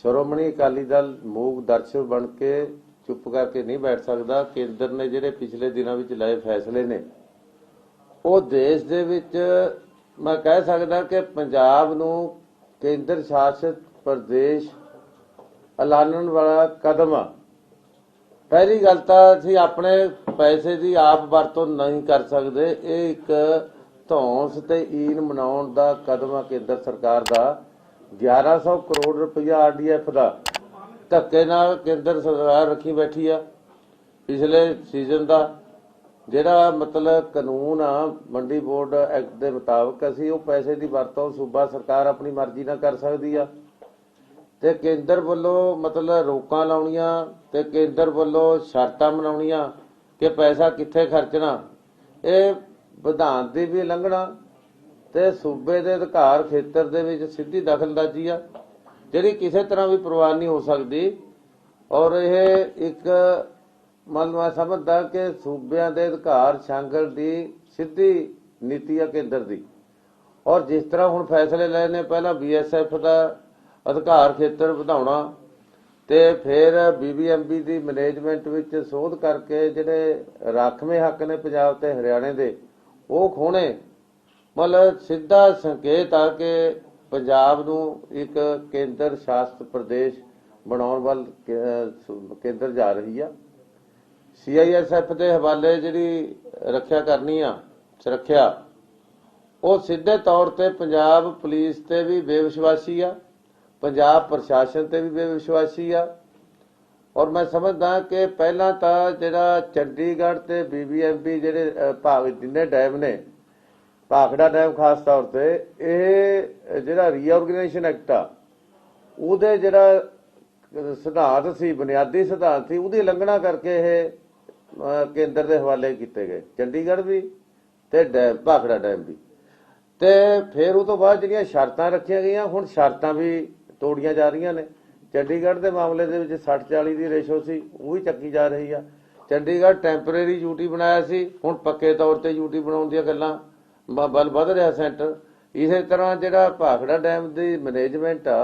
ਸ਼੍ਰੋਮਣੀ ਅਕਾਲੀ ਦਲ मूक दर्शक बन के चुप करके नहीं बैठ सकता। केंद्र ने ਜਿਹੜੇ पिछले दिनों में लए फैसले ने ਉਹ देश ਦੇ ਵਿੱਚ मैं कह सकदा कि पंजाब ਨੂੰ केंद्र शासित प्रदेश ਐਲਾਨਣ वाला कदम आ। पहली गल तो असीं अपने पैसे की आप वरतों नहीं कर सकते। ये एक धौंस ते ईन मनाउण दा कदम आ केंद्र सरकार का। 1100 करोड़ रुपया RDF का धक्के नाल केंद्र सरकार रखी बैठी आ। पिछले सीजन का जिहड़ा मतलब कानून आ मंडी बोर्ड एक्ट के मुताबिक असीं वो पैसे की वरतों सूबा सरकार अपनी मर्जी नाल कर सकती आ ते केंद्र वालों मतलब रोकां लाउणियां ते केंद्र वालों शर्तां बनाउणियां कि पैसा कित्थे खर्चना। ये विधान की भी उलंघना ते सूबे के अधिकार खेतर दे विच सीधी दखलअंदाजी आ जिहड़ी किसी तरह भी परवाह नहीं हो सकती। और यह एक मतलब मैं समझदा कि सूबियां दे अधिकार छांगल की सीधी नीति आ केंद्र की। और जिस तरह हुण फैसले लए ने पहला BSF का अधिकार खेतर ਵਧਾਉਣਾ ਤੇ फिर BBMB की मैनेजमेंट विच सोध करके जिहड़े राखवें हक ने पंजाब ते हरियाणे दे वो खोने मतलब सीधा संकेत आ कि पंजाब नूं एक केंद्र शासित प्रदेश बनाउण वल केंद्र जा रही आ। CISF के हवाले जिहड़ी रखिया करनी आ सुरक्षा वो सीधे तौर पर पंजाब पुलिस ते भी बेविश्वासी आ, पंजाब प्रशासन ते भी बेविश्वासी आ। और मैं समझदा कि पहला तो जिहड़ा चंडीगढ़ ते BBMB जिहड़े जिन्ने डैम ने भाखड़ा डैम खास तौर पर यह जिहड़ा रीऑर्गेनाइजेशन एक्ट आ उहदे जिहड़ा सिद्धांत सी बुनियादी सिद्धांत सी उहदी उलंघना करके यह केंद्र के हवाले किए गए चंडीगढ़ भी ते डैम भाखड़ा डैम भी। ते फिर उस तो बाद जिहड़ियां शर्तां रखियां गईयां हुण शर्तां भी तोड़ियां जा रही ने। चंडीगढ़ के मामले के 60-40 की रेशो सी वो भी चक्की जा रही है। चंडीगढ़ टैंपरेरी यूटी बनाया सी हुण पक्के तौर पर यूटी बनाउण दी गल्लां बल वध रहा सेंटर। इस तरह जिहड़ा भाखड़ा डैम की मैनेजमेंट आ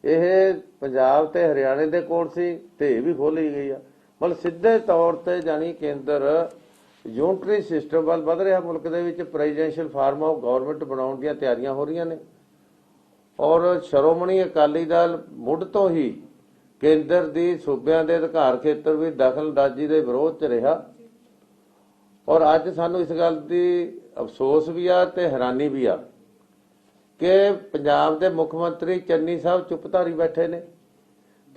यह पंजाब ते हरियाणे दे कोल सी ते भी खोली गई आ। मतलब सीधे तौर पर जानी केंद्र यूनिटरी सिस्टम वल वध रहा। मुल्क दे विच प्रेजिडेंशियल फार्म ऑफ गवर्नमेंट बनाउण दीयां तैयारियां हो रही ने। और श्रोमणी अकाली दल मुढ़ तो ही केंद्र की सूबियां के अधिकार खेतर भी दखलअंदाजी के विरोध च रहा। और अज सानू इस गल की अफसोस भी आ ते हैरानी भी आ कि पंजाब के मुख मंत्री चन्नी साहब चुपधारी बैठे ने।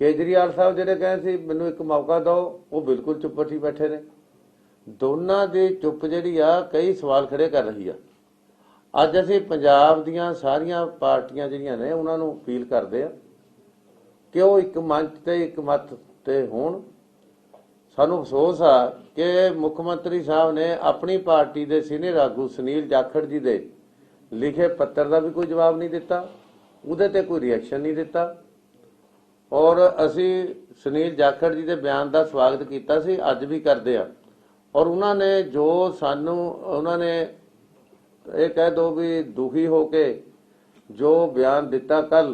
केजरीवाल साहब जिहड़े कहे सी मैनू एक मौका दो वो बिल्कुल चुप बैठे ने। दोनों की चुप जिहड़ी आ कई सवाल खड़े कर रही आ। अज असीं पंजाब दीयां सारियां पार्टियां जिहड़ियां ने उन्हां नूं अपील करदे आ कि वो एक मंच ते एक मत ते होण। सानूं अफसोस आ कि मुख मंत्री साहब ने अपनी पार्टी के सीनियर आगू सुनील जाखड़ जी के लिखे पत्र का भी कोई जवाब नहीं दिता, उहदे ते कोई रिएक्शन नहीं दिता। और असीं सुनील जाखड़ जी के बयान का स्वागत किया सी, अज भी करते हैं। और उन्होंने जो सानू उन्होंने ये कह दो भी दुखी होके जो बयान दिता कल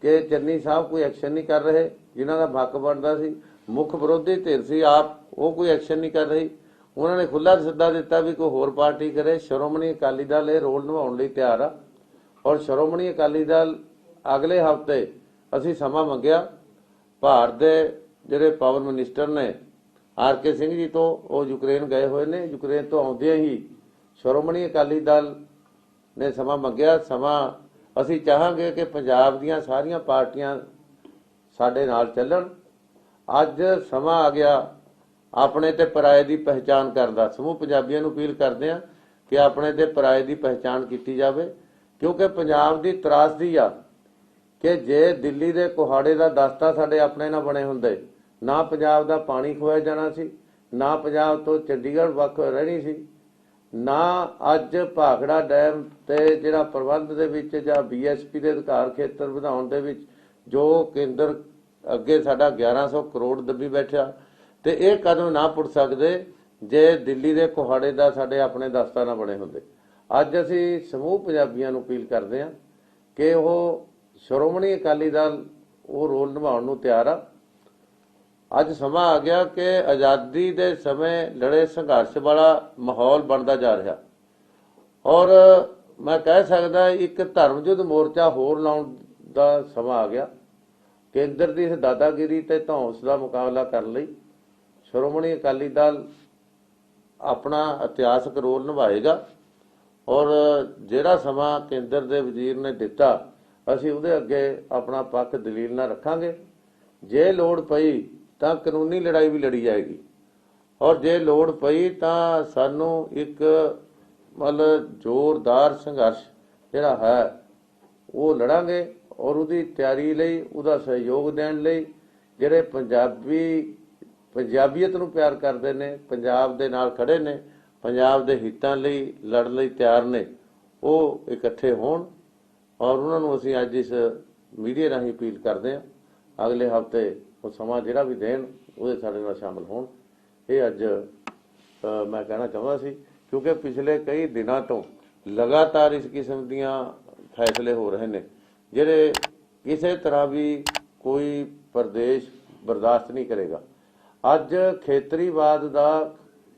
कि चन्नी साहब कोई एक्शन नहीं कर रहे जिन्हों का हक बनता सी, मुख विरोधी धिर सी आप वो कोई एक्शन नहीं कर रही। उन्होंने खुला सद्दा दिता भी कोई होर पार्टी करे। श्रोमणी अकाली दल ये रोल निभाउण लई तैयार आ। और श्रोमणी अकाली दल अगले हफ्ते असीं समा मंगिया भारत के जिहड़े पावर मिनिस्टर ने RK सिंह जी तो वो यूक्रेन गए हुए ने। यूक्रेन तो आउंदियां ही श्रोमणी अकाली दल ने समा मंगिया। समा असीं चाहांगे कि पंजाब दीयां सारियां पार्टियां साडे नाल चलण। अज समा आ गया अपने ते पराए की पहचान करदा। समूह पंजाबियों नूं अपील करदे आ कि अपने ते पराए की पहचान की जावे, क्योंकि पंजाब की त्रासदी आ कि जे दिल्ली के कोहाड़े का दस्ता साडे अपने ना बने हुंदे ना पंजाब का पानी खोया जाना सी, ना पंजाब तो चंडीगढ़ वख रहनी सी, ना अज भाखड़ा डैम ते जिहड़ा प्रबंध दे विच जां BSP के अधिकार खेतर वधाउण दे विच जो केंद्र अगे साडा 1100 करोड़ दबी बैठा ते ये कदम ना पुट सकदे जे दिल्ली के कोहाड़े का साडे अपने दस्ता ना बने हुंदे। अज असीं समूह पंजाबियों नूं अपील करदे हां कि वो श्रोमणी अकाली दल ਉਹ ਰੋਲ ਨਿਭਾਉਣ ਨੂੰ ਤਿਆਰ ਆ। ਅੱਜ ਸਮਾਂ ਆ ਗਿਆ ਕਿ ਆਜ਼ਾਦੀ ਦੇ ਸਮੇਂ ਲੜੇ ਸੰਘਰਸ਼ ਵਾਲਾ ਮਾਹੌਲ ਬਣਦਾ ਜਾ ਰਿਹਾ ਔਰ ਮੈਂ ਕਹਿ ਸਕਦਾ ਇੱਕ ਧਰਮ ਯੁੱਧ ਮੋਰਚਾ ਹੋਰ ਲਾਉਣ ਦਾ ਸਮਾਂ ਆ ਗਿਆ। ਕੇਂਦਰ ਦੀ ਇਸ ਦਾਦਾਗਿਰੀ ਤੇ ਧੌਂਸ ਦਾ ਮੁਕਾਬਲਾ ਕਰਨ ਲਈ ਸ਼੍ਰੋਮਣੀ ਅਕਾਲੀ ਦਲ ਆਪਣਾ ਇਤਿਹਾਸਕ ਰੋਲ ਨਿਭਾਏਗਾ ਔਰ ਜਿਹੜਾ ਸਮਾਂ ਕੇਂਦਰ ਦੇ ਵਜ਼ੀਰ ਨੇ ਦਿੱਤਾ ਅਸੀਂ ਉਹਦੇ ਅੱਗੇ ਆਪਣਾ ਪੱਖ ਦਲੀਲ ਨਾਲ ਰੱਖਾਂਗੇ। ਜੇ ਲੋੜ ਪਈ ਤਾਂ ਕਾਨੂੰਨੀ ਲੜਾਈ ਵੀ ਲੜੀ ਜਾਏਗੀ ਔਰ ਜੇ ਲੋੜ ਪਈ ਤਾਂ ਸਾਨੂੰ ਇੱਕ ਮਤਲਬ ਜ਼ੋਰਦਾਰ ਸੰਘਰਸ਼ ਜਿਹੜਾ ਹੈ ਉਹ ਲੜਾਂਗੇ ਔਰ ਉਹਦੀ ਤਿਆਰੀ ਲਈ ਉਹਦਾ ਸਹਿਯੋਗ ਦੇਣ ਲਈ ਜਿਹੜੇ ਪੰਜਾਬੀਅਤ ਨੂੰ ਪਿਆਰ ਕਰਦੇ ਨੇ, ਪੰਜਾਬ ਦੇ ਨਾਲ ਖੜੇ ਨੇ, ਪੰਜਾਬ ਦੇ ਹਿੱਤਾਂ ਲਈ ਲੜਨ ਲਈ ਤਿਆਰ ਨੇ, ਉਹ ਇਕੱਠੇ ਹੋਣ ਔਰ ਉਹਨਾਂ ਨੂੰ ਅਸੀਂ ਅੱਜ ਇਸ ਮੀਡੀਆ ਰਾਹੀਂ ਅਪੀਲ ਕਰਦੇ ਹਾਂ ਅਗਲੇ ਹਫ਼ਤੇ ਉਹ ਸਮਾਂ ਜਿਹੜਾ ਵੀ ਦੇਣ ਉਹਦੇ ਸਾਡੇ ਨਾਲ ਸ਼ਾਮਲ ਹੋਣ। ਇਹ ਅੱਜ ਮੈਂ ਕਹਿਣਾ ਚਾਹੁੰਦਾ ਸੀ ਕਿਉਂਕਿ ਪਿਛਲੇ ਕਈ ਦਿਨਾਂ ਤੋਂ ਲਗਾਤਾਰ ਇਸ ਕਿਸਮ ਦੀਆਂ ਫੈਸਲੇ ਹੋ ਰਹੇ ਨੇ ਜਿਹੜੇ ਕਿਸੇ ਤਰ੍ਹਾਂ ਵੀ ਕੋਈ ਪ੍ਰਦੇਸ਼ ਬਰਦਾਸ਼ਤ ਨਹੀਂ ਕਰੇਗਾ। ਅੱਜ ਖੇਤਰੀਵਾਦ ਦਾ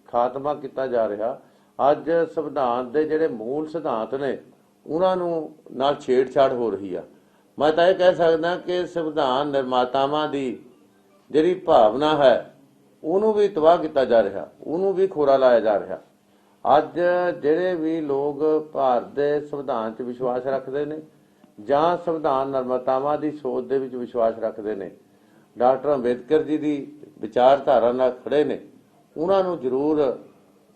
ਖਾਤਮਾ ਕੀਤਾ ਜਾ ਰਿਹਾ। ਅੱਜ ਸੰਵਿਧਾਨ ਦੇ ਜਿਹੜੇ ਮੂਲ ਸਿਧਾਂਤ ਨੇ ਉਹਨਾਂ ਨੂੰ ਨਾਲ ਛੇੜਛਾੜ ਹੋ ਰਹੀ ਆ। ਮੈਂ ਤਾਂ ਇਹ ਕਹਿ ਸਕਦਾ ਕਿ ਸੰਵਿਧਾਨ ਨਿਰਮਾਤਾਵਾਂ ਦੀ ਜਿਹੜੀ ਭਾਵਨਾ ਹੈ ਉਹਨੂੰ ਵੀ ਤਬਾਹ ਕੀਤਾ ਜਾ ਰਿਹਾ, ਉਹਨੂੰ ਵੀ ਖੋਰਾ ਲਾਇਆ ਜਾ ਰਿਹਾ। ਅੱਜ ਜਿਹੜੇ ਵੀ ਲੋਕ ਭਾਰਤ ਦੇ ਸੰਵਿਧਾਨ 'ਚ ਵਿਸ਼ਵਾਸ ਰੱਖਦੇ ਨੇ ਜਾਂ ਸੰਵਿਧਾਨ ਨਿਰਮਾਤਾਵਾਂ ਦੀ ਸੋਚ ਦੇ ਵਿੱਚ ਵਿਸ਼ਵਾਸ ਰੱਖਦੇ ਨੇ, ਡਾਕਟਰ ਅੰਬੇਦਕਰ ਜੀ ਦੀ ਵਿਚਾਰਧਾਰਾ ਨਾਲ ਖੜੇ ਨੇ, ਉਹਨਾਂ ਨੂੰ ਜ਼ਰੂਰ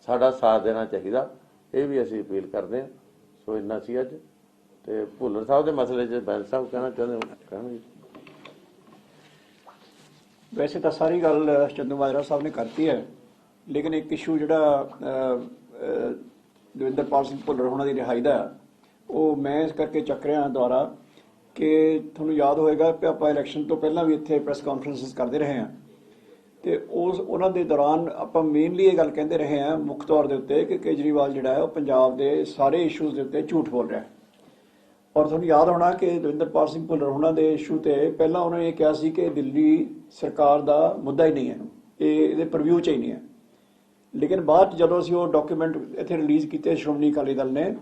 ਸਾਡਾ ਸਾਥ ਦੇਣਾ ਚਾਹੀਦਾ। ਇਹ ਵੀ ਅਸੀਂ ਅਪੀਲ ਕਰਦੇ ਹਾਂ। ਸੋ ਇੰਨਾ ਸੀ ਅੱਜ। ਤੇ ਭੁੱਲਰ ਸਾਹਿਬ ਦੇ ਮਸਲੇ 'ਚ ਬੈਂਸ ਸਾਹਿਬ ਕਹਿਣਾ ਚਾਹੁੰਦੇ ਕਹਿਣਗੇ। ਵੈਸੇ ਤਾਂ ਸਾਰੀ ਗੱਲ ਚੰਦੂ ਮਾਜਰਾ ਸਾਹਿਬ ਨੇ ਕਰਤੀ ਹੈ, ਲੇਕਿਨ ਇੱਕ ਇਸ਼ੂ ਜਿਹੜਾ ਦਵਿੰਦਰਪਾਲ ਸਿੰਘ ਭੁੱਲਰ ਹੋਣਾ ਦੀ ਰਿਹਾਈ ਦਾ ਉਹ ਮੈਂ ਇਸ ਕਰਕੇ ਚੱਕ ਰਿਹਾ ਦੁਆਰਾ ਕਿ ਤੁਹਾਨੂੰ ਯਾਦ ਹੋਏਗਾ ਕਿ ਆਪਾਂ ਇਲੈਕਸ਼ਨ ਤੋਂ ਪਹਿਲਾਂ ਵੀ ਇੱਥੇ ਪ੍ਰੈਸ ਕਾਨਫਰੰਸਿਸ ਕਰਦੇ ਰਹੇ ਹਾਂ ਤੇ ਉਹਨਾਂ ਦੇ ਦੌਰਾਨ ਆਪਾਂ ਮੇਨਲੀ ਇਹ ਗੱਲ ਕਹਿੰਦੇ ਰਹੇ ਹਾਂ ਮੁੱਖ ਤੌਰ ਦੇ ਉੱਤੇ ਕਿ ਕੇਜਰੀਵਾਲ ਜਿਹੜਾ ਹੈ ਉਹ ਪੰਜਾਬ ਦੇ ਸਾਰੇ ਇਸ਼ੂਜ਼ ਦੇ ਉੱਤੇ ਝੂਠ ਬੋਲ ਰਿਹਾ ਹੈ। ਔਰ ਤੁਹਾਨੂੰ ਯਾਦ ਹੋਣਾ ਕਿ ਦਵਿੰਦਰਪਾਲ ਸਿੰਘ ਭੁੱਲਰ ਹੋਣਾ ਦੇ ਇਸ਼ੂ ਤੇ ਪਹਿਲਾਂ ਉਹਨਾਂ ਨੇ ਇਹ ਕਿਹਾ ਸੀ ਕਿ ਦਿੱਲੀ ਸਰਕਾਰ ਦਾ ਮੁੱਦਾ ਹੀ ਨਹੀਂ ਹੈ, ਇਹਦੇ ਪ੍ਰਵਿਊ 'ਚ ਹੀ ਨਹੀਂ ਹੈ। ਲੇਕਿਨ ਬਾਅਦ 'ਚ ਜਦੋਂ ਅਸੀਂ ਉਹ ਡਾਕੂਮੈਂਟ ਇੱਥੇ ਰਿਲੀਜ਼ ਕੀਤੇ ਸ਼੍ਰੋਮਣੀ ਅਕਾਲੀ ਦਲ ਨੇ,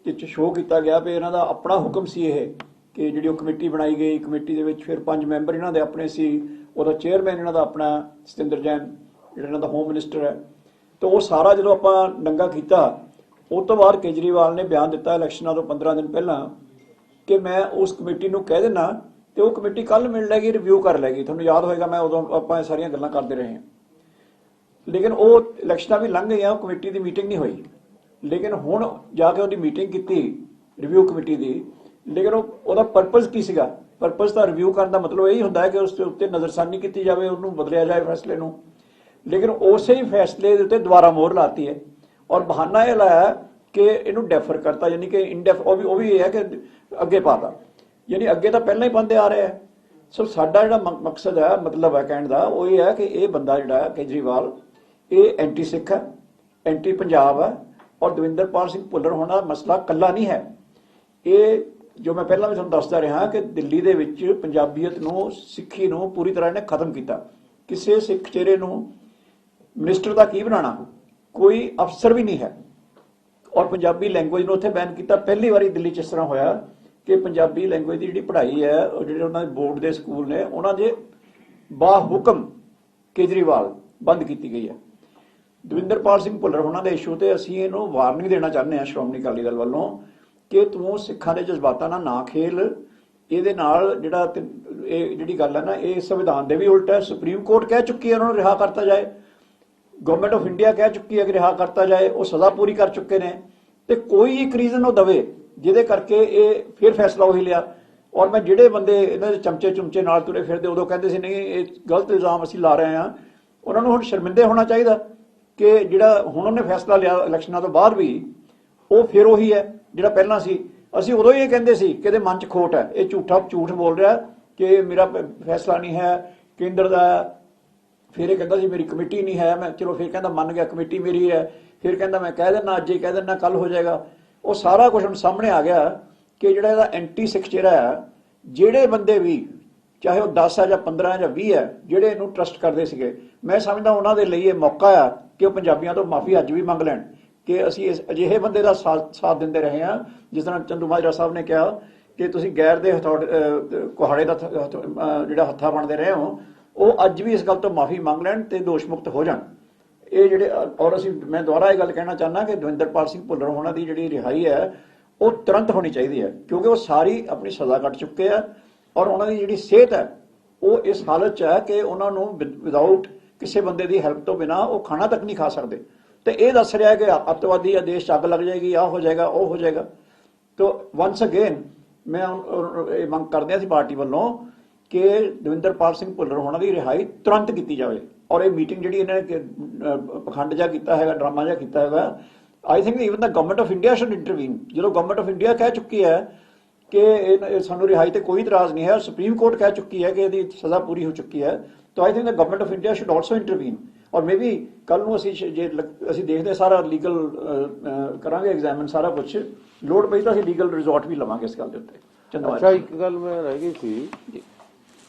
ਜਿਸ 'ਚ ਸ਼ੋਅ ਕੀਤਾ ਗਿਆ ਵੀ ਇਹਨਾਂ ਦਾ ਆਪਣਾ ਹੁਕਮ ਸੀ ਇਹ ਕਿ ਜਿਹੜੀ ਉਹ ਕਮੇਟੀ ਬਣਾਈ ਗਈ, ਕਮੇਟੀ ਦੇ ਵਿੱਚ ਫਿਰ 5 ਮੈਂਬਰ ਇਹਨਾਂ ਦੇ ਆਪਣੇ ਸੀ, ਉਹਦਾ ਚੇਅਰਮੈਨ ਇਹਨਾਂ ਦਾ ਆਪਣਾ ਸਤਿੰਦਰ ਜੈਨ ਜਿਹੜਾ ਇਹਨਾਂ ਦਾ ਹੋਮ ਮਿਨਿਸਟਰ ਹੈ। ਤਾਂ ਉਹ ਸਾਰਾ ਜਦੋਂ ਆਪਾਂ ਨੰਗਾ ਕੀਤਾ ਉਸ ਤੋਂ ਬਾਅਦ ਕੇਜਰੀਵਾਲ ਨੇ ਬਿਆਨ ਦਿੱਤਾ ਇਲੈਕਸ਼ਨਾਂ ਤੋਂ 15 ਦਿਨ ਪਹਿਲਾਂ ਕਿ ਮੈਂ ਉਸ ਕਮੇਟੀ ਨੂੰ ਕਹਿ ਦੇਣਾ ਤੇ ਉਹ ਕਮੇਟੀ ਕੱਲ ਮਿਲ ਲੈਗੀ, ਰਿਵਿਊ ਕਰ ਲੈਗੀ। ਤੁਹਾਨੂੰ ਯਾਦ ਹੋਏਗਾ ਮੈਂ ਉਦੋਂ ਆਪਾਂ ਇਹ ਸਾਰੀਆਂ ਗੱਲਾਂ ਕਰਦੇ ਰਹੇ ਹਾਂ। ਲੇਕਿਨ ਉਹ ਇਲੈਕਸ਼ਨਾਂ ਵੀ ਲੰਘ ਗਈਆਂ, ਉਹ ਕਮੇਟੀ ਦੀ ਮੀਟਿੰਗ ਨਹੀਂ ਹੋਈ। ਲੇਕਿਨ ਹੁਣ ਜਾ ਕੇ ਉਹਦੀ ਮੀਟਿੰਗ ਕੀਤੀ ਰਿਵਿਊ ਕਮੇਟੀ ਦੀ, ਲੇਕਿਨ ਉਹਦਾ ਪਰਪਸ ਕੀ ਸੀਗਾ? ਪਰਪਸ ਤਾਂ ਰਿਵਿਊ ਕਰਨ ਦਾ ਮਤਲਬ ਇਹੀ ਹੁੰਦਾ ਹੈ ਕਿ ਉਸ ਦੇ ਉੱਤੇ ਨਜ਼ਰਸਾਨੀ ਕੀਤੀ ਜਾਵੇ, ਉਹਨੂੰ ਬਦਲਿਆ ਜਾਏ ਫੈਸਲੇ ਨੂੰ। ਲੇਕਿਨ ਉਸੇ ਹੀ ਫੈਸਲੇ ਦੇ ਉੱਤੇ ਦੁਬਾਰਾ ਮੋਹਰ ਲਾਤੀ ਹੈ ਔਰ ਬਹਾਨਾ ਇਹ ਲਾਇਆ ਕਿ ਇਹਨੂੰ ਡੈਫਰ ਕਰਤਾ, ਯਾਨੀ ਕਿ ਉਹ ਵੀ ਇਹ ਹੈ ਕਿ ਅੱਗੇ ਪਾਤਾ, ਯਾਨੀ ਅੱਗੇ ਤਾਂ ਪਹਿਲਾਂ ਹੀ ਬੰਦੇ ਆ ਰਹੇ ਹੈ। ਸੋ ਸਾਡਾ ਜਿਹੜਾ ਮਕਸਦ ਹੈ, ਮਤਲਬ ਹੈ ਕਹਿਣ ਦਾ, ਉਹ ਇਹ ਹੈ ਕਿ ਇਹ ਬੰਦਾ ਜਿਹੜਾ ਹੈ ਕੇਜਰੀਵਾਲ ਇਹ ਐਂਟੀ ਸਿੱਖ ਹੈ, ਐਂਟੀ ਪੰਜਾਬ ਹੈ ਔਰ ਦਵਿੰਦਰਪਾਲ ਸਿੰਘ ਭੁੱਲਰ ਹੋਣਾ ਮਸਲਾ ਕੱਲਾ ਨਹੀਂ ਹੈ। ਇਹ ਜੋ ਮੈਂ ਪਹਿਲਾਂ ਵੀ ਤੁਹਾਨੂੰ ਦੱਸਦਾ ਰਿਹਾ ਕਿ ਦਿੱਲੀ ਦੇ ਵਿੱਚ ਪੰਜਾਬੀਅਤ ਨੂੰ, ਸਿੱਖੀ ਨੂੰ ਪੂਰੀ ਤਰ੍ਹਾਂ ਇਹਨੇ ਖਤਮ ਕੀਤਾ। ਕਿਸੇ ਸਿੱਖ ਚਿਹਰੇ ਨੂੰ ਮਿਨਿਸਟਰ ਦਾ ਕੀ ਬਣਾਉਣਾ, ਕੋਈ ਅਫਸਰ ਵੀ ਨਹੀਂ ਹੈ। ਔਰ ਪੰਜਾਬੀ ਲੈਂਗੁਏਜ ਨੂੰ ਉੱਥੇ ਬੈਨ ਕੀਤਾ। ਪਹਿਲੀ ਵਾਰੀ ਦਿੱਲੀ 'ਚ ਇਸ ਤਰ੍ਹਾਂ ਹੋਇਆ ਕਿ ਪੰਜਾਬੀ ਲੈਂਗੁਏਜ ਦੀ ਜਿਹੜੀ ਪੜ੍ਹਾਈ ਹੈ, ਉਹ ਜਿਹੜੇ ਉਹਨਾਂ ਦੇ ਬੋਰਡ ਦੇ ਸਕੂਲ ਨੇ, ਉਹਨਾਂ ਦੇ ਬਾਹੁਕਮ ਕੇਜਰੀਵਾਲ ਬੰਦ ਕੀਤੀ ਗਈ ਹੈ। ਦਵਿੰਦਰਪਾਲ ਸਿੰਘ ਭੁੱਲਰ ਹੋਣਾ ਦੇ ਇਸ਼ੂ ਤੇ ਅਸੀਂ ਇਹਨੂੰ ਵਾਰਨਿੰਗ ਦੇਣਾ ਚਾਹੁੰਦੇ ਹਾਂ ਸ਼੍ਰੋਮਣੀ ਅਕਾਲੀ ਦਲ ਵੱਲੋਂ ਕਿ ਤੂੰ ਸਿੱਖਾਂ ਦੇ ਜਜ਼ਬਾਤਾਂ ਨਾਲ ਨਾ ਖੇਲ। ਇਹਦੇ ਨਾਲ ਜਿਹੜਾ ਇਹ ਜਿਹੜੀ ਗੱਲ ਹੈ ਨਾ, ਇਹ ਸੰਵਿਧਾਨ ਦੇ ਵੀ ਉਲਟ ਹੈ। ਸੁਪਰੀਮ ਕੋਰਟ ਕਹਿ ਚੁੱਕੀ ਹੈ ਉਹਨਾਂ ਨੂੰ ਰਿਹਾ ਕਰਤਾ ਜਾਏ, ਗਵਰਨਮੈਂਟ ਆਫ ਇੰਡੀਆ ਕਹਿ ਚੁੱਕੀ ਹੈ ਕਿ ਰਿਹਾ ਕਰਤਾ ਜਾਏ, ਉਹ ਸਜ਼ਾ ਪੂਰੀ ਕਰ ਚੁੱਕੇ ਨੇ। ਤੇ ਕੋਈ ਇੱਕ ਰੀਜ਼ਨ ਉਹ ਦਵੇ ਜਿਹਦੇ ਕਰਕੇ ਇਹ ਫਿਰ ਫੈਸਲਾ ਉਹੀ ਲਿਆ। ਔਰ ਮੈਂ ਜਿਹੜੇ ਬੰਦੇ ਇਹਨਾਂ ਦੇ ਚਮਚੇ ਨਾਲ ਤੁਰੇ ਫਿਰਦੇ ਉਦੋਂ ਕਹਿੰਦੇ ਸੀ ਨਹੀਂ ਇਹ ਗਲਤ ਇਲਜ਼ਾਮ ਅਸੀਂ ਲਾ ਰਹੇ ਹਾਂ, ਉਹਨਾਂ ਨੂੰ ਹੁਣ ਸ਼ਰਮਿੰਦੇ ਹੋਣਾ ਚਾਹੀਦਾ ਕਿ ਜਿਹੜਾ ਹੁਣ ਉਹਨੇ ਫੈਸਲਾ ਲਿਆ ਇਲੈਕਸ਼ਨਾਂ ਤੋਂ ਬਾਅਦ ਵੀ ਉਹ ਫਿਰ ਉਹੀ ਹੈ ਜਿਹੜਾ ਪਹਿਲਾਂ ਸੀ। ਅਸੀਂ ਉਦੋਂ ਹੀ ਇਹ ਕਹਿੰਦੇ ਸੀ ਕਿ ਇਹਦੇ ਮਨ 'ਚ ਖੋਟ ਹੈ, ਇਹ ਝੂਠ ਬੋਲ ਰਿਹਾ ਕਿ ਮੇਰਾ ਫੈਸਲਾ ਨਹੀਂ ਹੈ ਕੇਂਦਰ ਦਾ। ਫਿਰ ਇਹ ਕਹਿੰਦਾ ਸੀ ਮੇਰੀ ਕਮੇਟੀ ਨਹੀਂ ਹੈ, ਮੈਂ ਚਲੋ ਫਿਰ ਕਹਿੰਦਾ ਮੰਨ ਗਿਆ ਕਮੇਟੀ ਮੇਰੀ ਹੈ, ਫਿਰ ਕਹਿੰਦਾ ਮੈਂ ਕਹਿ ਦਿੰਦਾ ਅੱਜ ਹੀ ਕਹਿ ਦਿੰਦਾ ਕੱਲ ਹੋ ਜਾਏਗਾ। ਉਹ ਸਾਰਾ ਕੁਝ ਹੁਣ ਸਾਹਮਣੇ ਆ ਗਿਆ ਕਿ ਜਿਹੜਾ ਇਹਦਾ ਐਂਟੀ ਸਿੱਖ ਚਿਹਰਾ ਹੈ, ਜਿਹੜੇ ਬੰਦੇ ਵੀ ਚਾਹੇ ਉਹ 10 ਹੈ ਜਾਂ 15 ਹੈ ਜਾਂ 20 ਹੈ, ਜਿਹੜੇ ਇਹਨੂੰ ਟਰਸਟ ਕਰਦੇ ਸੀਗੇ। ਮੈਂ ਸਮਝਦਾ ਉਹਨਾਂ ਦੇ ਲਈ ਇਹ ਮੌਕਾ ਆ ਕਿ ਉਹ ਪੰਜਾਬੀਆਂ ਤੋਂ ਮਾਫੀ ਅੱਜ ਵੀ ਮੰਗ ਲੈਣ ਕਿ ਅਸੀਂ ਇਸ ਅਜਿਹੇ ਬੰਦੇ ਦਾ ਸਾਥ ਦਿੰਦੇ ਰਹੇ ਹਾਂ। ਜਿਸ ਤਰ੍ਹਾਂ ਚੰਦੂ ਮਾਜਰਾ ਸਾਹਿਬ ਨੇ ਕਿਹਾ ਕਿ ਤੁਸੀਂ ਗੈਰ ਦੇ ਕੁਹਾੜੇ ਦਾ ਜਿਹੜਾ ਹੱਥਾ ਬਣਦੇ ਰਹੇ ਹੋ, ਉਹ ਅੱਜ ਵੀ ਇਸ ਗੱਲ ਤੋਂ ਮਾਫੀ ਮੰਗ ਲੈਣ ਤੇ ਦੋਸ਼ ਮੁਕਤ ਹੋ ਜਾਣ। ਇਹ ਜਿਹੜੇ ਔਰ ਮੈਂ ਦੁਬਾਰਾ ਇਹ ਗੱਲ ਕਹਿਣਾ ਚਾਹੁੰਦਾ ਕਿ ਦਵਿੰਦਰਪਾਲ ਸਿੰਘ ਭੁੱਲਰ ਹੋਣਾ ਦੀ ਜਿਹੜੀ ਰਿਹਾਈ ਹੈ ਉਹ ਤੁਰੰਤ ਹੋਣੀ ਚਾਹੀਦੀ ਹੈ, ਕਿਉਂਕਿ ਉਹ ਸਾਰੀ ਆਪਣੀ ਸਜ਼ਾ ਕੱਟ ਚੁੱਕੇ ਆ ਔਰ ਉਹਨਾਂ ਦੀ ਜਿਹੜੀ ਸਿਹਤ ਹੈ ਉਹ ਇਸ ਹਾਲਤ 'ਚ ਹੈ ਕਿ ਉਹਨਾਂ ਨੂੰ ਵਿਦਆਊਟ ਕਿਸੇ ਬੰਦੇ ਦੀ ਹੈਲਪ ਤੋਂ ਬਿਨਾਂ ਉਹ ਖਾਣਾ ਤੱਕ ਨਹੀਂ ਖਾ ਸਕਦੇ। ਤੇ ਇਹ ਦੱਸ ਰਿਹਾ ਕਿ ਅੱਤਵਾਦੀ ਜਾਂ ਦੇਸ਼ 'ਚ ਅੱਗ ਲੱਗ ਜਾਏਗੀ, ਆਹ ਹੋ ਜਾਏਗਾ, ਉਹ ਹੋ ਜਾਏਗਾ। ਤੋ ਵਨਸ ਅਗੇਨ ਮੈਂ ਇਹ ਮੰਗ ਕਰਦੇ ਹਾਂ ਸੀ ਪਾਰਟੀ ਵੱਲੋਂ ਕਿ ਦਵਿੰਦਰਪਾਲ ਸਿੰਘ ਭੁੱਲਰ ਹੋਣਾ ਦੀ ਰਿਹਾਈ ਤੁਰੰਤ ਕੀਤੀ ਜਾਵੇ। ਔਰ ਇਹ ਮੀਟਿੰਗ ਜਿਹੜੀ ਇਹਨਾਂ ਨੇ ਪਖੰਡ ਜਿਹਾ ਕੀਤਾ ਹੈਗਾ, ਡਰਾਮਾ ਜਿਹਾ ਕੀਤਾ ਹੈਗਾ, I think even the government of India should intervene. ਜਦੋਂ ਗਵਰਨਮੈਂਟ ਆਫ ਇੰਡੀਆ ਕਹਿ ਚੁੱਕੀ ਹੈ ਕਿ ਸਾਨੂੰ ਰਿਹਾਈ ਤੇ ਕੋਈ ਇਤਰਾਜ਼ ਨਹੀਂ ਹੈ, ਸੁਪਰੀਮ ਕੋਰਟ ਕਹਿ ਚੁੱਕੀ ਹੈ ਕਿ ਇਹਦੀ ਸਜ਼ਾ ਪੂਰੀ ਹੋ ਚੁੱਕੀ ਹੈ, ਤਾਂ I think the government of India should also intervene. ਔਰ ਮੇਬੀ ਕੱਲ ਨੂੰ ਅਸੀਂ ਦੇਖਦੇ ਸਾਰਾ ਲੀਗਲ ਕਰਾਂਗੇ ਐਗਜ਼ਾਮਨ ਸਾਰਾ ਕੁਝ, ਲੋੜ ਪਈ ਤਾਂ ਅਸੀਂ ਲੀਗਲ ਰਿਜ਼ੋਰਟ ਵੀ ਲਵਾਂਗੇ ਇਸ ਗੱਲ ਦੇ ਉੱਤੇ। ਅੱਛਾ, ਇੱਕ ਗੱਲ ਮੈਂ ਰਹਿ ਗਈ ਸੀ,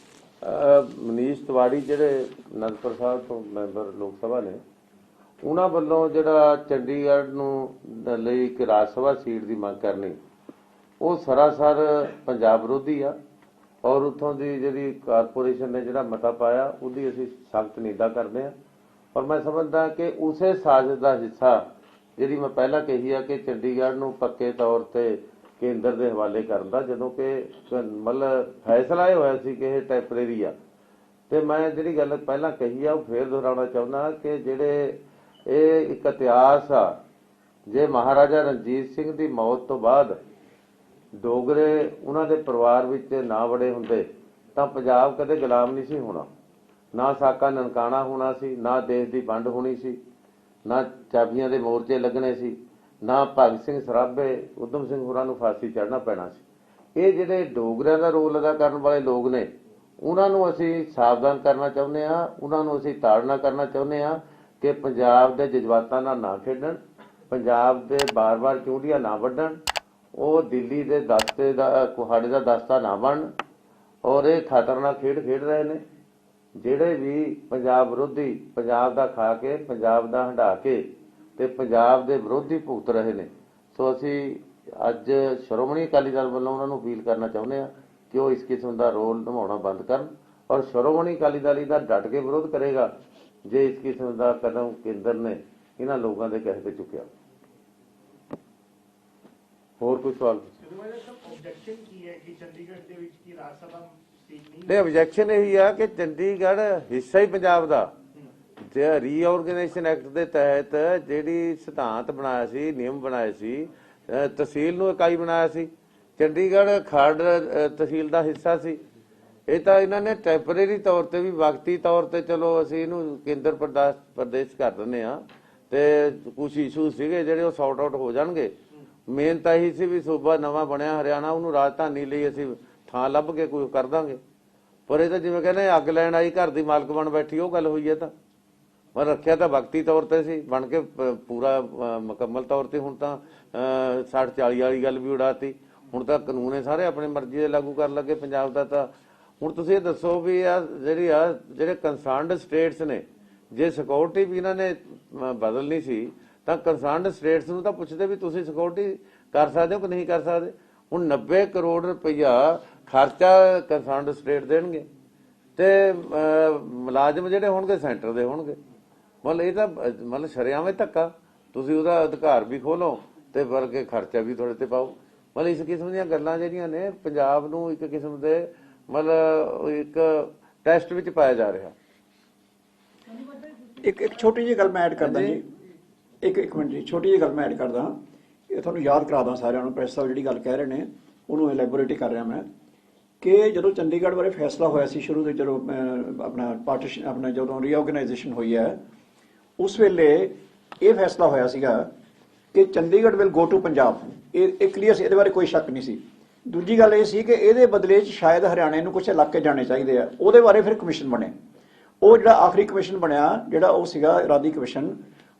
ਮਨੀਸ਼ ਤਿਵਾੜੀ ਜਿਹੜੇ ਅਨੰਦਪੁਰ ਸਾਹਿਬ ਤੋਂ ਮੈਂਬਰ ਲੋਕ ਸਭਾ ਨੇ, ਉਹਨਾਂ ਵੱਲੋਂ ਜਿਹੜਾ ਚੰਡੀਗੜ੍ਹ ਨੂੰ ਲਈ ਇੱਕ ਰਾਜ ਸਭਾ ਸੀਟ ਦੀ ਮੰਗ ਕਰਨੀ, ਉਹ ਸਰਾਸਰ ਪੰਜਾਬ ਵਿਰੋਧੀ ਆ। ਔਰ ਉੱਥੋਂ ਦੀ ਜਿਹੜੀ ਕਾਰਪੋਰੇਸ਼ਨ ਨੇ ਜਿਹੜਾ ਮਤਾ ਪਾਇਆ ਉਹਦੀ ਅਸੀਂ ਸਖਤ ਨਿੰਦਾ ਕਰਦੇ ਹਾਂ। ਔਰ ਮੈਂ ਸਮਝਦਾ ਕਿ ਉਸੇ ਸਾਜ਼ਿਸ਼ ਦਾ ਹਿੱਸਾ ਜਿਹੜੀ ਮੈਂ ਪਹਿਲਾਂ ਕਹੀ ਆ ਕਿ ਚੰਡੀਗੜ੍ਹ ਨੂੰ ਪੱਕੇ ਤੌਰ ਤੇ ਕੇਂਦਰ ਦੇ ਹਵਾਲੇ ਕਰਨ ਦਾ, ਜਦੋਂ ਕਿ ਮਤਲਬ ਫੈਸਲਾ ਇਹ ਹੋਇਆ ਸੀ ਕਿ ਇਹ ਟੈਂਪਰੇਰੀ ਆ। ਤੇ ਮੈਂ ਜਿਹੜੀ ਗੱਲ ਪਹਿਲਾਂ ਕਹੀ ਆ ਉਹ ਫੇਰ ਦੁਹਰਾਉਣਾ ਚਾਹੁੰਦਾ ਕਿ ਜਿਹੜੇ ਇਹ ਇੱਕ ਇਤਿਹਾਸ ਆ, ਜੇ ਮਹਾਰਾਜਾ ਰਣਜੀਤ ਸਿੰਘ ਦੀ ਮੌਤ ਤੋਂ ਬਾਅਦ ਡੋਗਰੇ ਉਹਨਾਂ ਦੇ ਪਰਿਵਾਰ ਵਿੱਚ ਨਾ ਵੜੇ ਹੁੰਦੇ ਤਾਂ ਪੰਜਾਬ ਕਦੇ ਗੁਲਾਮ ਨਹੀਂ ਸੀ ਹੋਣਾ, ਨਾ ਸਾਕਾ ਨਨਕਾਣਾ ਹੋਣਾ ਸੀ, ਨਾ ਦੇਸ਼ ਦੀ ਵੰਡ ਹੋਣੀ ਸੀ, ਨਾ ਚਾਬੀਆਂ ਦੇ ਮੋਰਚੇ ਲੱਗਣੇ ਸੀ, ਨਾ ਭਗਤ ਸਿੰਘ ਸਰਾਭੇ ਉਦਮ ਸਿੰਘ ਹੋਰਾਂ ਨੂੰ ਫਾਂਸੀ ਚੜ੍ਹਨਾ ਪੈਣਾ ਸੀ। ਇਹ ਜਿਹੜੇ ਡੋਗਰਿਆਂ ਦਾ ਰੋਲ ਅਦਾ ਕਰਨ ਵਾਲੇ ਲੋਕ ਨੇ, ਉਹਨਾਂ ਨੂੰ ਅਸੀਂ ਸਾਵਧਾਨ ਕਰਨਾ ਚਾਹੁੰਦੇ ਹਾਂ, ਉਹਨਾਂ ਨੂੰ ਅਸੀਂ ਤਾੜਨਾ ਕਰਨਾ ਚਾਹੁੰਦੇ ਹਾਂ ਕਿ ਪੰਜਾਬ ਦੇ ਜਜ਼ਬਾਤਾਂ ਨਾਲ ਨਾ ਖੇਡਣ, ਪੰਜਾਬ ਦੇ ਬਾਰ-ਬਾਰ ਚੂੰਡੀਆਂ ਨਾ ਵੱਢਣ, ਉਹ ਦਿੱਲੀ ਦੇ ਦਸਤੇ ਦਾ ਕੁਹਾੜੇ ਦਾ ਦਸਤਾ ਨਾ ਬਣਨ। ਔਰ ਇਹ ਖਤਰਨਾਕ ਖੇਡ ਖੇਡ ਰਹੇ ਨੇ ਜਿਹੜੇ ਵੀ ਪੰਜਾਬ ਵਿਰੋਧੀ, ਪੰਜਾਬ ਦਾ ਖਾ ਕੇ, ਪੰਜਾਬ ਦਾ ਹੰਢਾ ਕੇ ਤੇ ਪੰਜਾਬ ਦੇ ਵਿਰੋਧੀ ਭੁਗਤ ਰਹੇ ਨੇ। ਸੋ ਅਸੀਂ ਅੱਜ ਸ਼੍ਰੋਮਣੀ ਅਕਾਲੀ ਦਲ ਵੱਲੋਂ ਉਹਨਾਂ ਨੂੰ ਅਪੀਲ ਕਰਨਾ ਚਾਹੁੰਦੇ ਹਾਂ ਕਿ ਉਹ ਇਸ ਕਿਸਮ ਦਾ ਰੋਲ ਨਿਭਾਉਣਾ ਬੰਦ ਕਰਨ। ਔਰ ਸ਼੍ਰੋਮਣੀ ਅਕਾਲੀ ਦਲ ਇਹਦਾ ਡਟ ਕੇ ਵਿਰੋਧ ਕਰੇਗਾ ਜੇ ਇਸ ਕਿਸਮ ਦਾ ਕਦਮ ਕੇਂਦਰ ਨੇ ਇਹਨਾਂ ਲੋਕਾਂ ਦੇ ਕਹੇ ਤੇ ਚੁੱਕਿਆ। ਹੋਰ ਕੋਈ ਸਵਾਲ? ਨਹੀਂ, ਆਬਜੈਕਸ਼ਨ ਇਹੀ ਆ ਕਿ ਚੰਡੀਗੜ੍ਹ ਹਿੱਸਾ ਹੀ ਪੰਜਾਬ ਦਾ। ਜੇ ਰੀਆਰਗੇਨਾਈਜੇਸ਼ਨ ਐਕਟ ਦੇ ਤਹਿਤ ਜਿਹੜੀ ਸਿਧਾਂਤ ਬਣਾਇਆ ਸੀ, ਨਿਯਮ ਬਣਾਏ ਸੀ, ਤਹਿਸੀਲ ਨੂੰ ਇਕਾਈ ਬਣਾਇਆ ਸੀ, ਚੰਡੀਗੜ੍ਹ ਖਰੜ ਤਹਿਸੀਲ ਦਾ ਹਿੱਸਾ ਸੀ। ਇਹ ਤਾਂ ਇਹਨਾਂ ਨੇ ਟੈਂਪਰੇਰੀ ਤੌਰ ਤੇ ਵੀ, ਵਕਤੀ ਤੌਰ ਤੇ ਚਲੋ ਅਸੀਂ ਇਹਨੂੰ ਕੇਂਦਰ ਪ੍ਰਦੇਸ਼ ਕਰ ਦਿੰਦੇ ਆ ਤੇ ਕੁਝ ਇਸ਼ੂ ਸੀਗੇ ਜਿਹੜੇ ਉਹ ਸੌਟ ਆਊਟ ਹੋ ਜਾਣਗੇ। ਮੇਨ ਤਾਂ ਇਹੀ ਸੀ ਵੀ ਸੂਬਾ ਨਵਾਂ ਬਣਿਆ ਹਰਿਆਣਾ, ਉਹਨੂੰ ਰਾਜਧਾਨੀ ਲਈ ਅਸੀਂ ਥਾਂ ਲੱਭ ਕੇ ਕੋਈ ਕਰ ਦਾਂਗੇ। ਪਰ ਇਹ ਤਾਂ ਜਿਵੇਂ ਕਹਿੰਦੇ ਅੱਗ ਲੈਣ ਆਈ ਘਰ ਦੀ ਮਾਲਕ ਬਣ ਬੈਠੀ, ਉਹ ਗੱਲ ਹੋਈ ਹੈ। ਤਾਂ ਪਰ ਰੱਖਿਆ ਤਾਂ ਵਕਤੀ ਤੌਰ ਤੇ ਸੀ, ਬਣ ਕੇ ਪੂਰਾ ਮੁਕੰਮਲ ਤੌਰ ਤੇ ਹੁਣ ਤਾਂ 60-40 ਵਾਲੀ ਗੱਲ ਵੀ ਉਡਾਤੀ। ਹੁਣ ਤਾਂ ਕਾਨੂੰਨ ਹੈ ਸਾਰੇ ਆਪਣੀ ਮਰਜ਼ੀ ਦੇ ਲਾਗੂ ਕਰਨ ਲੱਗੇ ਪੰਜਾਬ ਦਾ। ਤਾਂ ਹੁਣ ਤੁਸੀਂ ਇਹ ਦੱਸੋ ਵੀ ਜਿਹੜੇ ਕੰਸਰਨਡ ਸਟੇਟਸ ਨੇ, ਜੇ ਸਿਕਿਉਰਿਟੀ ਵੀ ਇਹਨਾਂ ਨੇ ਬਦਲਣੀ ਸੀ ਤਾਂ ਕੰਸਰਨਡ ਸਟੇਟਸ ਨੂੰ ਤਾਂ ਪੁੱਛਦੇ ਵੀ ਤੁਸੀਂ ਸਿਕਿਉਰਿਟੀ ਕਰ ਸਕਦੇ ਹੋ ਕਿ ਨਹੀਂ ਕਰ ਸਕਦੇ। ਹੁਣ 90 ਕਰੋੜ ਰੁਪਈਆ ਖਰਚਾ ਕੰਸਰਨਡ ਸਟੇਟ ਦੇਣਗੇ ਤੇ ਮੁਲਾਜ਼ਮ ਜਿਹੜੇ ਹੋਣਗੇ ਸੈਂਟਰ ਦੇ ਹੋਣਗੇ। ਮਤਲਬ ਇਹ ਤਾਂ ਮਤਲਬ ਸ਼ਰੇਆਮ ਧੱਕਾ। ਤੁਸੀਂ ਉਹਦਾ ਅਧਿਕਾਰ ਵੀ ਖੋਲੋ ਤੇ ਵਰਗੇ ਖਰਚਾ ਵੀ ਤੁਹਾਡੇ ਤੇ ਪਾਓ। ਮਤਲਬ ਇਸ ਕਿਸਮ ਦੀਆਂ ਗੱਲਾਂ ਜਿਹੜੀਆਂ ਨੇ ਪੰਜਾਬ ਨੂੰ ਇੱਕ ਕਿਸਮ ਦੇ ਮਤਲਬ ਇੱਕ ਟੈਸਟ ਵਿੱਚ ਪਾਇਆ ਜਾ ਰਿਹਾ। ਇੱਕ ਛੋਟੀ ਜਿਹੀ ਗੱਲ ਮੈਂ ਐਡ ਕਰਦਾ ਜੀ, ਇੱਕ ਮਿੰਟ ਜੀ, ਛੋਟੀ ਜਿਹੀ ਗੱਲ ਮੈਂ ਐਡ ਕਰਦਾ। ਇਹ ਤੁਹਾਨੂੰ ਯਾਦ ਕਰਾਦਾ ਸਾਰਿਆਂ ਨੂੰ, ਪ੍ਰੈਸ ਸਾਹਿਬ ਜਿਹੜੀ ਗੱਲ ਕਹਿ ਰਹੇ ਨੇ ਉਹਨੂੰ ਐਲੈਬੋਰੇਟ ਕਰ ਰਿਹਾ ਮੈਂ, ਕਿ ਜਦੋਂ ਚੰਡੀਗੜ੍ਹ ਬਾਰੇ ਫੈਸਲਾ ਹੋਇਆ ਸੀ ਸ਼ੁਰੂ ਤੋਂ, ਜਦੋਂ ਆਪਣਾ ਜਦੋਂ ਰੀਆਰਗੇਨਾਈਜੇਸ਼ਨ ਹੋਈ ਹੈ, ਉਸ ਵੇਲੇ ਇਹ ਫੈਸਲਾ ਹੋਇਆ ਸੀਗਾ ਕਿ Chandigarh will go to Punjab. ਇਹ ਕਲੀਅਰ ਸੀ, ਇਹਦੇ ਬਾਰੇ ਕੋਈ ਸ਼ੱਕ ਨਹੀਂ ਸੀ। ਦੂਜੀ ਗੱਲ ਇਹ ਸੀ ਕਿ ਇਹਦੇ ਬਦਲੇ 'ਚ ਸ਼ਾਇਦ ਹਰਿਆਣੇ ਨੂੰ ਕੁਝ ਇਲਾਕੇ ਜਾਣੇ ਚਾਹੀਦੇ ਆ। ਉਹਦੇ ਬਾਰੇ ਫਿਰ ਕਮਿਸ਼ਨ ਬਣੇ। ਉਹ ਜਿਹੜਾ ਆਖਰੀ ਕਮਿਸ਼ਨ ਬਣਿਆ, ਜਿਹੜਾ ਉਹ ਸੀਗਾ ਇਰਾਦੀ ਕਮਿਸ਼ਨ,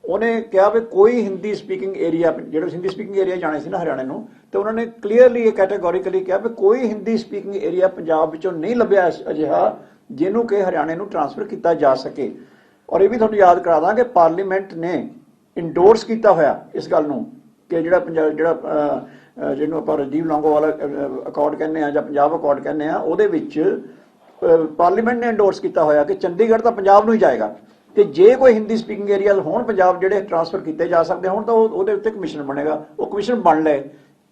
ਉਹਨੇ ਕਿਹਾ ਵੀ ਕੋਈ ਹਿੰਦੀ ਸਪੀਕਿੰਗ ਏਰੀਆ, ਜਿਹੜੇ ਹਿੰਦੀ ਸਪੀਕਿੰਗ ਏਰੀਆ ਜਾਣੇ ਸੀ ਨਾ ਹਰਿਆਣੇ ਨੂੰ, ਤੇ ਉਹਨਾਂ ਨੇ ਕਲੀਅਰਲੀ ਇਹ ਕੈਟੇਗੋਰੀਕਲੀ ਕਿਹਾ ਵੀ ਕੋਈ ਹਿੰਦੀ ਸਪੀਕਿੰਗ ਏਰੀਆ ਪੰਜਾਬ ਵਿੱਚੋਂ ਨਹੀਂ ਲੱਭਿਆ ਅਜਿਹਾ ਜਿਹਨੂੰ ਕਿ ਹਰਿਆਣੇ ਨੂੰ ਟ੍ਰਾਂਸਫਰ ਕੀਤਾ ਜਾ ਸਕੇ। ਔਰ ਇਹ ਵੀ ਤੁਹਾਨੂੰ ਯਾਦ ਕਰਾ ਦਾਂ ਕਿ ਪਾਰਲੀਮੈਂਟ ਨੇ ਇੰਡੋਰਸ ਕੀਤਾ ਹੋਇਆ ਇਸ ਗੱਲ ਨੂੰ ਕਿ ਜਿਹਨੂੰ ਆਪਾਂ ਰਾਜੀਵ ਲੌਂਗੋਵਾਲ ਅਕੋਰਡ ਕਹਿੰਦੇ ਆ ਜਾਂ ਪੰਜਾਬ ਅਕੋਰਡ ਕਹਿੰਦੇ ਆ, ਉਹਦੇ ਵਿੱਚ ਪਾਰਲੀਮੈਂਟ ਨੇ ਇੰਡੋਰਸ ਕੀਤਾ ਹੋਇਆ ਕਿ ਚੰਡੀਗੜ੍ਹ ਤਾਂ ਪੰਜਾਬ ਨੂੰ ਹੀ ਜਾਏਗਾ, ਤੇ ਜੇ ਕੋਈ ਹਿੰਦੀ ਸਪੀਕਿੰਗ ਏਰੀਆ ਹੋਣ ਪੰਜਾਬ ਜਿਹੜੇ ਟ੍ਰਾਂਸਫਰ ਕੀਤੇ ਜਾ ਸਕਦੇ ਹੋਣ ਤਾਂ ਉਹਦੇ ਉੱਤੇ ਕਮਿਸ਼ਨ ਬਣੇਗਾ। ਉਹ ਕਮਿਸ਼ਨ ਬਣ ਲਏ,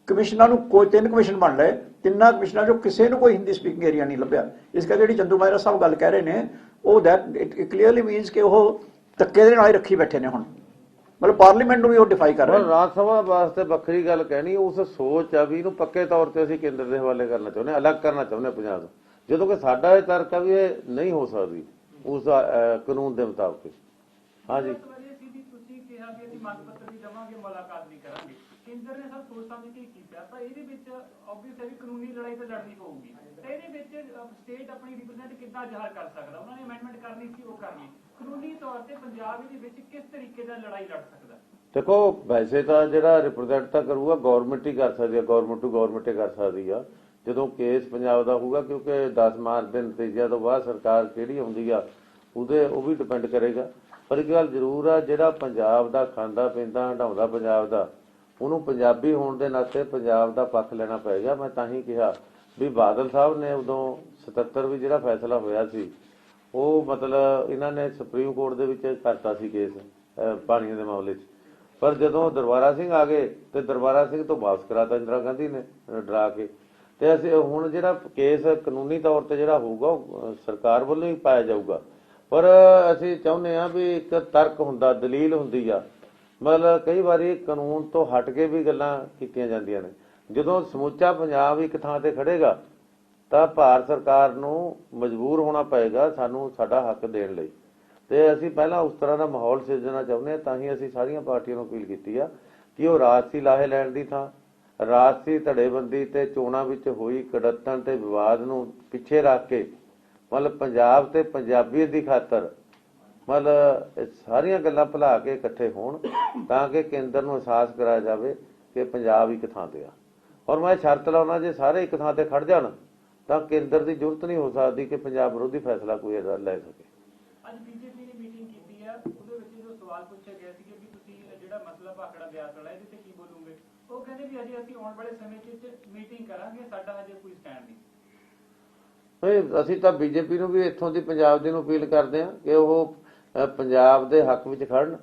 ਕਮਿਸ਼ਨਾਂ ਨੂੰ ਕੋਈ 3 ਕਮਿਸ਼ਨ ਬਣ ਲਏ, 3 ਕਮਿਸ਼ਨਾਂ ਚੋਂ ਕਿਸੇ ਨੂੰ ਕੋਈ ਹਿੰਦੀ ਸਪੀਕਿੰਗ ਏਰੀਆ ਨਹੀਂ ਲੱਭਿਆ। ਇਸ ਕਰਕੇ ਜਿਹੜੀ ਚੰਦੂ ਮਾਜਰਾ ਸਾਹਿਬ ਗੱਲ ਕਹਿ ਰਹੇ ਨੇ ਉਹ ਇਟ ਕਲੀਅਰਲੀ ਮੀਨਸ ਕਿ ਉਹ ਧੱਕੇ ਦੇ ਨਾਲ ਹੀ ਰੱਖੀ ਬੈਠੇ ਨੇ ਹੁਣ, ਮਤਲਬ ਪਾਰਲੀਮੈਂਟ ਨੂੰ ਵੀ ਉਹ ਡਿਫਾਈ ਕਰ ਰਹੇ ਨੇ। ਰਾਜ ਸਭਾ ਵਾਸਤੇ ਵੱਖਰੀ ਗੱਲ ਕਹਿਣੀ, ਉਸ ਸੋਚ ਆ ਵੀ ਇਹਨੂੰ ਪੱਕੇ ਤੌਰ ਤੇ ਅਸੀਂ ਕੇਂਦਰ ਦੇ ਹਵਾਲੇ ਕਰਨਾ ਚਾਹੁੰਦੇ ਹਾਂ, ਅਲੱਗ ਕਰਨਾ ਚਾਹੁੰਦੇ ਹਾਂ ਪੰਜਾਬ ਤੋਂ, ਜਦੋਂ ਕਿ ਸਾਡਾ ਇਹ ਤਰਕ ਆ ਵੀ ਇਹ ਨਹੀਂ ਹੋ ਸਕਦੀ ਉਸ ਕਾਨੂੰਨ ਦੇ ਮੁਤਾਬਕ। ਹਾਂਜੀ ਤੁਸੀਂ ਕਿਹਾ ਵੀ ਅਸੀਂ ਮੰਗ ਪੱਤਰ ਵੀ ਦੇਵਾਂਗੇ, ਮੁਲਾਕਾਤ ਵੀ ਕਰਾਂਗੇ, ਕੇਂਦਰ ਨੇ ਸਭ ਸੋਚ ਸਮਝ ਕੇ ਕੀਤਾ, ਤਾਂ ਇਹਦੇ ਵਿੱਚ ਆਬਵੀਅਸ ਹੈ ਵੀ ਕਾਨੂੰਨੀ ਲੜਾਈ ਤਾਂ ਲੜਨੀ ਪਊਗੀ, ਤਾਂ ਇਹਦੇ ਵਿੱਚ ਸਟੇਟ ਆਪਣੀ ਰਿਪਰੈਜ਼ੈਂਟ ਕਿੱਦਾਂ ਜ਼ਾਹਰ ਕਰ ਸਕਦਾ? ਉਹਨਾਂ ਨੇ ਅਮੈਂਡਮੈਂਟ ਕਰਨੀ ਸੀ, ਉਹ ਕਰਨੀ, ਕਾਨੂੰਨੀ ਤੌਰ ਤੇ ਪੰਜਾਬ ਇਹਦੇ ਵਿੱਚ ਕਿਸ ਤਰੀਕੇ ਦਾ ਲੜਾਈ ਲੜ ਸਕਦਾ? ਦੇਖੋ ਵੈਸੇ ਤਾਂ ਜਿਹੜਾ ਰਿਪਰੈਜ਼ੈਂਟ ਤਾਂ ਕਰੂਗਾ ਗਵਰਨਮੈਂਟ ਹੀ ਕਰ ਸਕਦੀ ਹੈ, ਗਵਰਨਮੈਂਟ ਟੂ ਗਵਰਨਮੈਂਟ ਹੀ ਕਰ ਸਕਦੀ ਆ ਜਦੋਂ ਕੇਸ ਪੰਜਾਬ ਦਾ ਹੋਊਗਾ, ਕਿਉਂਕਿ 10 ਮਾਰਚ ਦੇ ਨਤੀਜਿਆਂ ਤੋਂ ਬਾਅਦ ਸਰਕਾਰ ਕਿਹੜੀ ਆਉਂਦੀ ਆ ਉਹ ਵੀ ਡਿਪੈਂਡ ਕਰੇਗਾ। ਪਰ ਇੱਕ ਗੱਲ ਜ਼ਰੂਰ ਆ, ਜਿਹੜਾ ਪੰਜਾਬ ਦਾ ਖਾਂਦਾ ਪੀਂਦਾ ਹੰਢਾਉਂਦਾ ਪੰਜਾਬ ਦਾ, ਉਹਨੂੰ ਪੰਜਾਬੀ ਹੋਣ ਦੇ ਨਾਤੇ ਪੰਜਾਬ ਦਾ ਪੱਖ ਲੈਣਾ ਪਏਗਾ। ਮੈਂ ਤਾਂ ਹੀ ਕਿਹਾ ਵੀ ਬਾਦਲ ਸਾਹਿਬ ਨੇ ਉਦੋਂ 77 ਵੀ ਜਿਹੜਾ ਫੈਸਲਾ ਹੋਇਆ ਸੀ ਉਹ ਮਤਲਬ ਇਹਨਾਂ ਨੇ ਸੁਪਰੀਮ ਕੋਰਟ ਦੇ ਵਿੱਚ ਕਰਤਾ ਸੀ ਕੇਸ ਪਾਣੀਆਂ ਦੇ ਮਾਮਲੇ 'ਚ, ਪਰ ਜਦੋਂ ਦਰਬਾਰਾ ਸਿੰਘ ਆ ਗਏ ਤੇ ਦਰਬਾਰਾ ਸਿੰਘ ਤੋਂ ਵਾਪਸ ਕਰਾਤਾ ਇੰਦਰਾ ਗਾਂਧੀ ਨੇ ਡਰਾ ਕੇ, ਤੇ ਅਸੀਂ ਹੁਣ ਜਿਹੜਾ ਕੇਸ ਕਾਨੂੰਨੀ ਤੌਰ ਤੇ ਜਿਹੜਾ ਹੋਊਗਾ ਉਹ ਸਰਕਾਰ ਵੱਲੋਂ ਹੀ ਪਾਇਆ ਜਾਊਗਾ। ਪਰ ਅਸੀਂ ਚਾਹੁੰਦੇ ਹਾਂ ਵੀ ਇੱਕ ਤਰਕ ਹੁੰਦਾ, ਦਲੀਲ ਹੁੰਦੀ ਆ, ਮਤਲਬ ਕਈ ਵਾਰੀ ਕਾਨੂੰਨ ਤੋਂ ਹਟ ਕੇ ਵੀ ਗੱਲਾਂ ਕੀਤੀਆਂ ਜਾਂਦੀਆਂ ਨੇ। ਜਦੋਂ ਸਮੁੱਚਾ ਪੰਜਾਬ ਇੱਕ ਥਾਂ ਤੇ ਖੜੇਗਾ ਤਾਂ ਭਾਰਤ ਸਰਕਾਰ ਨੂੰ ਮਜਬੂਰ ਹੋਣਾ ਪਏਗਾ ਸਾਨੂੰ ਸਾਡਾ ਹੱਕ ਦੇਣ ਲਈ, ਤੇ ਅਸੀਂ ਪਹਿਲਾਂ ਉਸ ਤਰ੍ਹਾਂ ਦਾ ਮਾਹੌਲ ਸਿਰਜਣਾ ਚਾਹੁੰਦੇ ਹਾਂ। ਤਾਂ ਹੀ ਅਸੀਂ ਸਾਰੀਆਂ ਪਾਰਟੀਆਂ ਨੂੰ ਅਪੀਲ ਕੀਤੀ ਆ ਕਿ ਉਹ ਰਾਜਸੀ ਲਾਹੇ ਲੈਣ ਦੀ ਥਾਂ ਰਾਜਸੀ ਧੜੇਬੰਦੀ ਤੇ ਚੋਣਾਂ ਵਿੱਚ ਹੋਈ ਕੜੱਤਣ ਤੇ ਵਿਵਾਦ ਨੂੰ ਪਿੱਛੇ ਰੱਖ ਕੇ ਮਤਲਬ ਪੰਜਾਬ ਤੇ ਪੰਜਾਬੀਅਤ ਦੀ ਖਾਤਰ ਮਤਲਬ ਸਾਰੀਆਂ ਗੱਲਾਂ ਭੁਲਾ ਕੇ ਇਕੱਠੇ ਹੋਣ ਤਾਂ ਕਿ ਕੇਂਦਰ ਨੂੰ ਅਹਿਸਾਸ ਕਰਾਇਆ ਜਾਵੇ ਕਿ ਪੰਜਾਬ ਇੱਕ ਥਾਂ ਤੇ ਆ। ਔਰ ਮੈਂ ਸ਼ਰਤ ਲਾਉਣਾ ਜੇ ਸਾਰੇ ਇੱਕ ਥਾਂ ਤੇ ਖੜ ਜਾਣ ਤਾਂ ਕੇਂਦਰ ਦੀ ਜ਼ਰੂਰਤ ਨਹੀਂ ਹੋ ਸਕਦੀ ਕਿ ਪੰਜਾਬ ਵਿਰੋਧੀ ਫੈਸਲਾ ਕੋਈ ਲੈ ਸਕੇ। ਅੱਜ ਬੀਜੇਪੀ ਨੇ ਮੀਟਿੰਗ ਕੀਤੀ ਹੈ, ਉਹਦੇ ਵਿੱਚ ਜੋ ਸਵਾਲ ਪੁੱਛਿਆ ਗਿਆ ਸੀ ਕਿ ਤੁਸੀਂ ਜਿਹੜਾ ਮਸਲਾ ਭਾਖੜਾ ਬਿਆਸ ਵਾਲਾ ਇਹਦੇ ਤੇ ਕੀ ਬੋਲੂਗੇ, ਉਹ ਕਹਿੰਦੇ ਵੀ ਅਜੇ ਅਸੀਂ ਆਉਣ ਵਾਲੇ ਸਮੇਂ 'ਚ ਮੀਟਿੰਗ ਕਰਾਂਗੇ, ਸਾਡਾ ਹਜੇ ਕੋਈ ਸਟੈਂਡ ਨਹੀਂ। ਅਸੀਂ ਤਾਂ ਬੀਜੇਪੀ ਨੂੰ ਵੀ ਇੱਥੋਂ ਦੀ ਪੰਜਾਬ ਦੀ ਨੂੰ ਅਪੀਲ ਕਰਦੇ ਹਾਂ ਕਿ ਉਹ ਪੰਜਾਬ ਦੇ ਹੱਕ ਵਿੱਚ ਖੜਨ,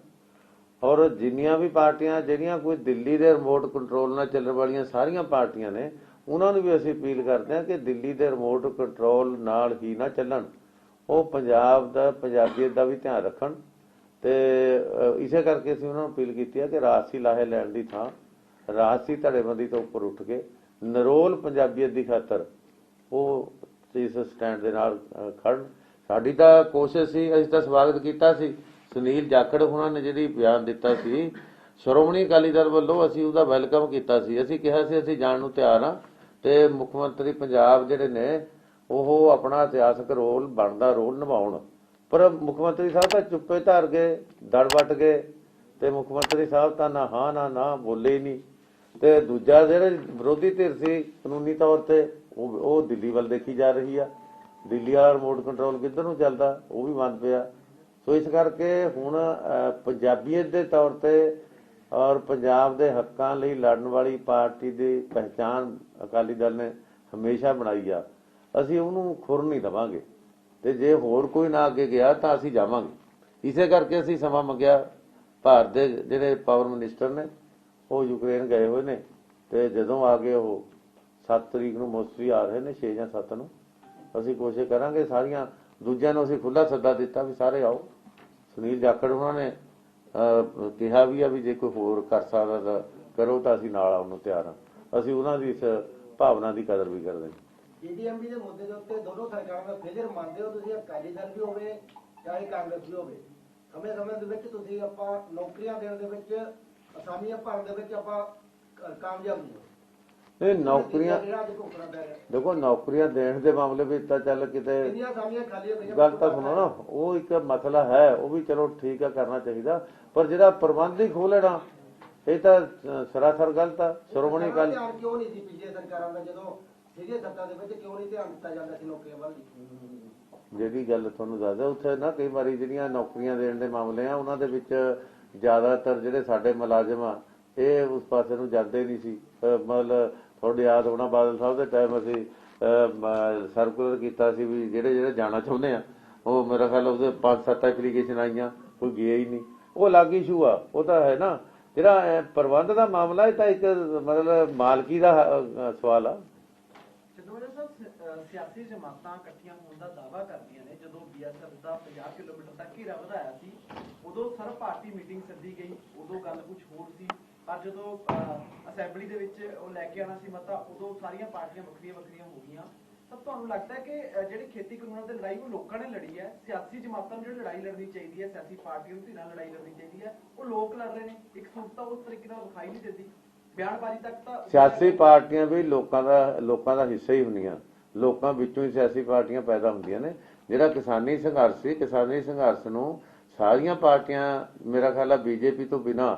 ਔਰ ਜਿੰਨੀਆਂ ਵੀ ਪਾਰਟੀਆਂ ਜਿਹੜੀਆਂ ਕੋਈ ਦਿੱਲੀ ਦੇ ਰਿਮੋਟ ਕੰਟਰੋਲ ਨਾਲ ਚੱਲਣ ਵਾਲੀਆਂ ਸਾਰੀਆਂ ਪਾਰਟੀਆਂ ਨੇ ਉਹਨਾਂ ਨੂੰ ਵੀ ਅਸੀਂ ਅਪੀਲ ਕਰਦੇ ਹਾਂ ਕਿ ਦਿੱਲੀ ਦੇ ਰਿਮੋਟ ਕੰਟਰੋਲ ਨਾਲ ਹੀ ਨਾ ਚੱਲਣ, ਉਹ ਪੰਜਾਬ ਦਾ ਪੰਜਾਬੀਅਤ ਦਾ ਵੀ ਧਿਆਨ ਰੱਖਣ। ਤੇ ਇਸੇ ਕਰਕੇ ਅਸੀਂ ਉਹਨਾਂ ਨੂੰ ਅਪੀਲ ਕੀਤੀ ਹੈ ਕਿ ਰਾਜਸੀ ਲਾਹੇ ਲੈਣ ਦੀ ਥਾਂ ਰਾਜਸੀ ਧੜੇਬੰਦੀ ਤੋਂ ਉੱਪਰ ਉੱਠ ਕੇ ਨਿਰੋਲ ਪੰਜਾਬੀਅਤ ਦੀ ਖਾਤਰ ਉਹ ਇਸ ਸਟੈਂਡ ਦੇ ਨਾਲ ਖੜਨ। ਸਾਡੀ ਤਾਂ ਕੋਸ਼ਿਸ਼ ਸੀ, ਅਸੀਂ ਤਾਂ ਸਵਾਗਤ ਕੀਤਾ ਸੀ ਸੁਨੀਲ ਜਾਖੜ ਉਹਨਾਂ ਨੇ ਜਿਹੜੀ ਬਿਆਨ ਦਿੱਤਾ ਸੀ ਸ਼੍ਰੋਮਣੀ ਅਕਾਲੀ ਦਲ ਵੱਲੋਂ, ਅਸੀਂ ਉਹਦਾ ਵੈਲਕਮ ਕੀਤਾ ਸੀ। ਅਸੀਂ ਕਿਹਾ ਸੀ ਅਸੀਂ ਜਾਣ ਨੂੰ ਤਿਆਰ ਹਾਂ ਤੇ ਮੁੱਖ ਮੰਤਰੀ ਪੰਜਾਬ ਜਿਹੜੇ ਨੇ ਉਹ ਆਪਣਾ ਇਤਿਹਾਸਕ ਰੋਲ ਬਣਦਾ ਰੋਲ ਨਿਭਾਉਣ, ਪਰ ਮੁੱਖ ਮੰਤਰੀ ਸਾਹਿਬ ਤਾਂ ਚੁੱਪੇ ਧਾਰ ਗਏ, ਦੜ ਵੱਟ ਗਏ, ਤੇ ਮੁੱਖ ਮੰਤਰੀ ਸਾਹਿਬ ਤਾਂ ਨਾ ਹਾਂ ਨਾ ਬੋਲੇ ਹੀ ਨਹੀਂ। ਤੇ ਦੂਜਾ ਜਿਹੜੇ ਵਿਰੋਧੀ ਧਿਰ ਸੀ ਕਾਨੂੰਨੀ ਤੌਰ ਤੇ ਉਹ ਦਿੱਲੀ ਵੱਲ ਦੇਖੀ ਜਾ ਰਹੀ ਆ, ਦਿੱਲੀ ਵਾਲਾ ਰਿਮੋਟ ਕੰਟਰੋਲ ਕਿੱਧਰ ਨੂੰ ਚੱਲਦਾ ਉਹ ਵੀ ਬੰਦ ਪਿਆ। ਸੋ ਇਸ ਕਰਕੇ ਹੁਣ ਪੰਜਾਬੀਅਤ ਦੇ ਤੌਰ ਤੇ ਔਰ ਪੰਜਾਬ ਦੇ ਹੱਕਾਂ ਲਈ ਲੜਨ ਵਾਲੀ ਪਾਰਟੀ ਦੀ ਪਹਿਚਾਣ ਅਕਾਲੀ ਦਲ ਨੇ ਹਮੇਸ਼ਾ ਬਣਾਈ ਆ, ਅਸੀਂ ਉਹਨੂੰ ਖੁਰ ਨਹੀਂ ਦੇਵਾਂਗੇ, ਤੇ ਜੇ ਹੋਰ ਕੋਈ ਨਾ ਅੱਗੇ ਗਿਆ ਤਾਂ ਅਸੀਂ ਜਾਵਾਂਗੇ। ਇਸੇ ਕਰਕੇ ਅਸੀਂ ਸਮਾਂ ਮੰਗਿਆ। ਭਾਰਤ ਦੇ ਜਿਹੜੇ ਪਾਵਰ ਮਿਨਿਸਟਰ ਨੇ ਉਹ ਯੂਕਰੇਨ ਗਏ ਹੋਏ ਨੇ, ਤੇ ਜਦੋਂ ਆ ਗਏ ਉਹ 7 ਤਰੀਕ ਨੂੰ ਮੋਸਟਲੀ ਆ ਰਹੇ ਨੇ, 6 ਜਾਂ 7 ਨੂੰ। ਅਸੀਂ ਕੋਸ਼ਿਸ਼ ਕਰਾਂਗੇ, ਸਾਰੀਆਂ ਦੂਜਿਆਂ ਨੂੰ ਅਸੀਂ ਖੁੱਲ੍ਹਾ ਸੱਦਾ ਦਿੱਤਾ ਵੀ ਸਾਰੇ ਆਓ। ਸੁਨੀਲ ਜਾਖੜ ਉਹਨਾਂ ਨੇ ਕਿਹਾ ਵੀ ਆ ਵੀ ਜੇ ਕੋਈ ਹੋਰ ਕਰ ਸਕਦਾ ਤਾਂ ਕਰੋ, ਤਾਂ ਅਸੀਂ ਨਾਲ ਆਉਣ ਨੂੰ ਤਿਆਰ ਹਾਂ। ਅਸੀਂ ਉਹਨਾਂ ਦੀ ਇਸ ਭਾਵਨਾ ਦੀ ਕਦਰ ਵੀ ਕਰਦੇ ਹਾਂ। ਜੀਡੀਐਮਬੀ ਦੇ ਮੁੱਦੇ ਦੇ ਉੱਤੇ ਦੋਨੋਂ ਸਰਕਾਰਾਂ ਦਾ ਫੇਲਿਅਰ ਮੰਨਦੇ ਹੋ ਤੁਸੀਂ, ਅਕਾਲੀ ਦਲ ਵੀ ਹੋਵੇ ਚਾਹੇ ਕਾਂਗਰਸ ਵੀ ਹੋਵੇ, ਸਮੇਂ ਦੇ ਵਿੱਚ ਤੁਸੀਂ ਆਪਾਂ ਨੌਕਰੀਆਂ ਦੇਣ ਦੇ ਵਿੱਚ, ਅਸਾਮੀਆਂ ਭਰਨ ਦੇ ਵਿੱਚ ਆਪਾਂ ਕਾਮਯਾਬ ਨਹੀਂ ਹੋ? ਇਹ ਨੌਕਰੀਆਂ ਜਿਹੜਾ ਅੱਜ ਭੁਗਤਣਾ ਪੈ ਰਿਹਾ ਦੇਖੋ ਨੌਕਰੀਆਂ ਦੇਣ ਦੇ ਮਾਮਲੇ ਵਿੱਚ ਤਾਂ ਚੱਲ ਕਿਤੇ ਇੰਨੀਆਂ ਅਸਾਮੀਆਂ ਖਾਲੀਆਂ ਪਈਆਂ ਗੱਲ ਤਾਂ ਸੁਣੋ ਨਾ, ਉਹ ਇੱਕ ਮਸਲਾ ਹੈ, ਉਹ ਵੀ ਚਲੋ ਠੀਕ ਆ, ਕਰਨਾ ਚਾਹੀਦਾ, ਪਰ ਜਿਹੜਾ ਪ੍ਰਬੰਧ ਹੀ ਖੋਲ੍ਹਣਾ ਇਹ ਤਾਂ ਸਰਾਸਰ ਗਲਤ ਆ। ਸ਼੍ਰੋਮਣੀ ਅਕਾਲੀ ਧਿਆਨ ਕਿਉਂ ਨਹੀਂ ਸੀ ਪਿਛਲੇ ਸਰਕਾਰਾਂ ਦਾ, ਜਦੋਂ ਸੀਗੇ ਸੱਤਾ ਦੇ ਵਿੱਚ ਕਿਉਂ ਨਹੀਂ ਧਿਆਨ ਦਿੱਤਾ ਜਾਂਦਾ ਸੀ ਨੌਕਰੀਆਂ ਵੱਲ? ਜਿਹੜੀ ਗੱਲ ਤੁਹਾਨੂੰ ਦੱਸਦਾ, ਉੱਥੇ ਨਾ ਕਈ ਵਾਰੀ ਜਿਹੜੀਆਂ ਨੌਕਰੀਆਂ ਦੇਣ ਦੇ ਮਾਮਲੇ ਆ ਉਹਨਾਂ ਦੇ ਵਿੱਚ ਜ਼ਿਆਦਾਤਰ ਜਿਹੜੇ ਸਾਡੇ ਮੁਲਾਜ਼ਮ ਆ ਇਹ ਉਸ ਪਾਸੇ ਨੂੰ ਜਾਂਦੇ ਨਹੀਂ ਸੀ। ਮਤਲਬ ਤੁਹਾਡੇ ਯਾਦ ਹੋਣਾ ਬਾਦਲ ਸਾਹਿਬ ਦੇ ਟਾਈਮ ਅਸੀਂ ਸਰਕੂਲਰ ਕੀਤਾ ਸੀ ਵੀ ਜਿਹੜੇ ਜਿਹੜੇ ਜਾਣਾ ਚਾਹੁੰਦੇ ਆ, ਉਹ ਮੇਰਾ ਖਿਆਲ ਉਹਦੇ 5-7 ਐਪਲੀਕੇਸ਼ਨ ਆਈਆਂ, ਕੋਈ ਗਿਆ ਹੀ ਨਹੀਂ। ਉਹ ਅਲੱਗ ਇਸ਼ੂ ਆ, ਉਹ ਤਾਂ ਹੈ ਨਾ। ਜਿਹੜਾ ਪ੍ਰਬੰਧ ਦਾ ਮਾਮਲਾ ਇਹ ਤਾਂ ਇੱਕ ਮਤਲਬ ਮਾਲਕੀ ਦਾ ਸਵਾਲ ਆ। ਚੰਦੋਰਾ ਸਾਹਿਬ, ਸਿਆਸੀ ਜਮਾਤਾਂ ਇਕੱਠੀਆਂ ਹੋਣ ਦਾ ਦਾਅਵਾ ਕਰਦੀਆਂ ਨੇ। ਜਦੋਂ ਬੀਐਸਐਫ ਦਾ 50 ਕਿਲੋਮੀਟਰ ਤੱਕ ਘੇਰਾ ਵਧਾਇਆ ਸੀ, ਉਦੋਂ ਸਰਬ ਭਾਰਤੀ ਮੀਟਿੰਗ ਸੱਦੀ ਗਈ, ਉਦੋਂ ਗੱਲ ਕੁਝ ਹੋਰ ਸੀ। ਪਰ ਜਦੋਂ ਅਸੈਂਬਲੀ ਦੇ ਵਿੱਚ ਉਹ ਲੈ ਕੇ ਆਣਾ ਸੀ ਮਤਾ, ਉਦੋਂ ਸਾਰੀਆਂ ਪਾਰਟੀਆਂ ਵੱਖਰੀਆਂ ਵੱਖਰੀਆਂ ਹੋ ਗਈਆਂ। ਤਾਂ ਤੁਹਾਨੂੰ ਲੱਗਦਾ ਹੈ ਕਿ ਜਿਹੜੀ ਖੇਤੀ ਕਾਨੂੰਨਾਂ ਤੇ ਲੜਾਈ ਉਹ ਲੋਕਾਂ ਨੇ ਲੜੀ ਹੈ, ਸਿਆਸੀ ਜਮਾਤਾਂ ਨੂੰ ਜਿਹੜੀ ਲੜਾਈ ਲੜਨੀ ਚਾਹੀਦੀ ਹੈ, ਸਿਆਸੀ ਪਾਰਟੀਆਂ ਨੂੰ ਧਿਰਾਂ ਲੜਾਈ ਲੜਨੀ ਚਾਹੀਦੀ ਹੈ, ਉਹ ਲੋਕ ਲੜ ਰਹੇ ਨੇ? ਇੱਕ ਸੁਣਤਾ ਉਸ ਤਰੀਕੇ ਨਾਲ ਵਿਖਾਈ ਨਹੀਂ ਦਿੰਦੀ। ਬਿਆਨਬਾਜ਼ੀ ਤੱਕ ਤਾਂ ਸਿਆਸੀ ਪਾਰਟੀਆਂ ਵੀ ਲੋਕਾਂ ਦਾ ਹਿੱਸਾ ਹੀ ਹੁੰਦੀਆਂ, ਲੋਕਾਂ ਵਿੱਚੋਂ ਹੀ ਸਿਆਸੀ ਪਾਰਟੀਆਂ ਪੈਦਾ ਹੁੰਦੀਆਂ ਨੇ। ਜਿਹੜਾ ਕਿਸਾਨੀ ਸੰਘਰਸ਼ ਸੀ, ਕਿਸਾਨੀ ਸੰਘਰਸ਼ ਨੂੰ ਸਾਰੀਆਂ ਪਾਰਟੀਆਂ, ਮੇਰਾ ਖਿਆਲ ਹੈ ਬੀਜੇਪੀ ਤੋਂ ਬਿਨਾਂ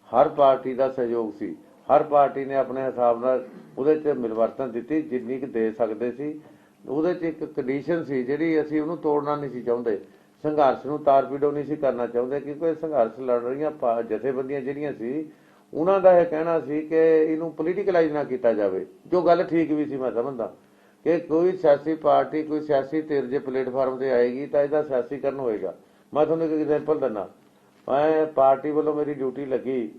ਹਰ ਪਾਰਟੀ ਦਾ ਸਹਿਯੋਗ ਸੀ। ਹਰ ਪਾਰਟੀ ਨੇ ਆਪਣੇ ਹਿਸਾਬ ਨਾਲ ਉਹਦੇ 'ਚ ਮਿਲਵਰਤਨ ਦਿੱਤੀ ਜਿੰਨੀ ਕੁ ਦੇ ਸਕਦੇ ਸੀ। ਉਹਦੇ 'ਚ ਇੱਕ ਕੰਡੀਸ਼ਨ ਸੀ ਜਿਹੜੀ ਅਸੀਂ ਉਹਨੂੰ ਤੋੜਨਾ ਨਹੀਂ ਸੀ ਚਾਹੁੰਦੇ, ਸੰਘਰਸ਼ ਨੂੰ ਤਾਰ-ਪੀੜੋ ਨਹੀਂ ਸੀ ਕਰਨਾ ਚਾਹੁੰਦੇ, ਕਿਉਂਕਿ ਸੰਘਰਸ਼ ਲੜ ਰਹੀਆਂ ਜਥੇਬੰਦੀਆਂ ਜਿਹੜੀਆਂ ਸੀ ਉਹਨਾਂ ਦਾ ਇਹ ਕਹਿਣਾ ਸੀ ਕਿ ਇਹਨੂੰ ਪੋਲੀਟੀਕਲਾਈਜ਼ ਨਾ ਕੀਤਾ ਜਾਵੇ, ਜੋ ਗੱਲ ਠੀਕ ਵੀ ਸੀ। ਮੈਂ ਸਮਝਦਾ ਕਿ ਕੋਈ ਸਿਆਸੀ ਪਾਰਟੀ, ਕੋਈ ਸਿਆਸੀ ਧਿਰ ਜੇ ਪਲੇਟਫਾਰਮ ਤੇ ਆਏਗੀ ਤਾਂ ਇਹਦਾ ਸਿਆਸੀਕਰਨ ਹੋਏਗਾ। ਮੈਂ ਤੁਹਾਨੂੰ ਇੱਕ ਐਗਜ਼ਾਮਪਲ ਦਿੰਦਾ। ਮੈਂ ਪਾਰਟੀ ਵੱਲੋਂ ਮੇਰੀ ਡਿਊਟੀ ਲੱਗੀ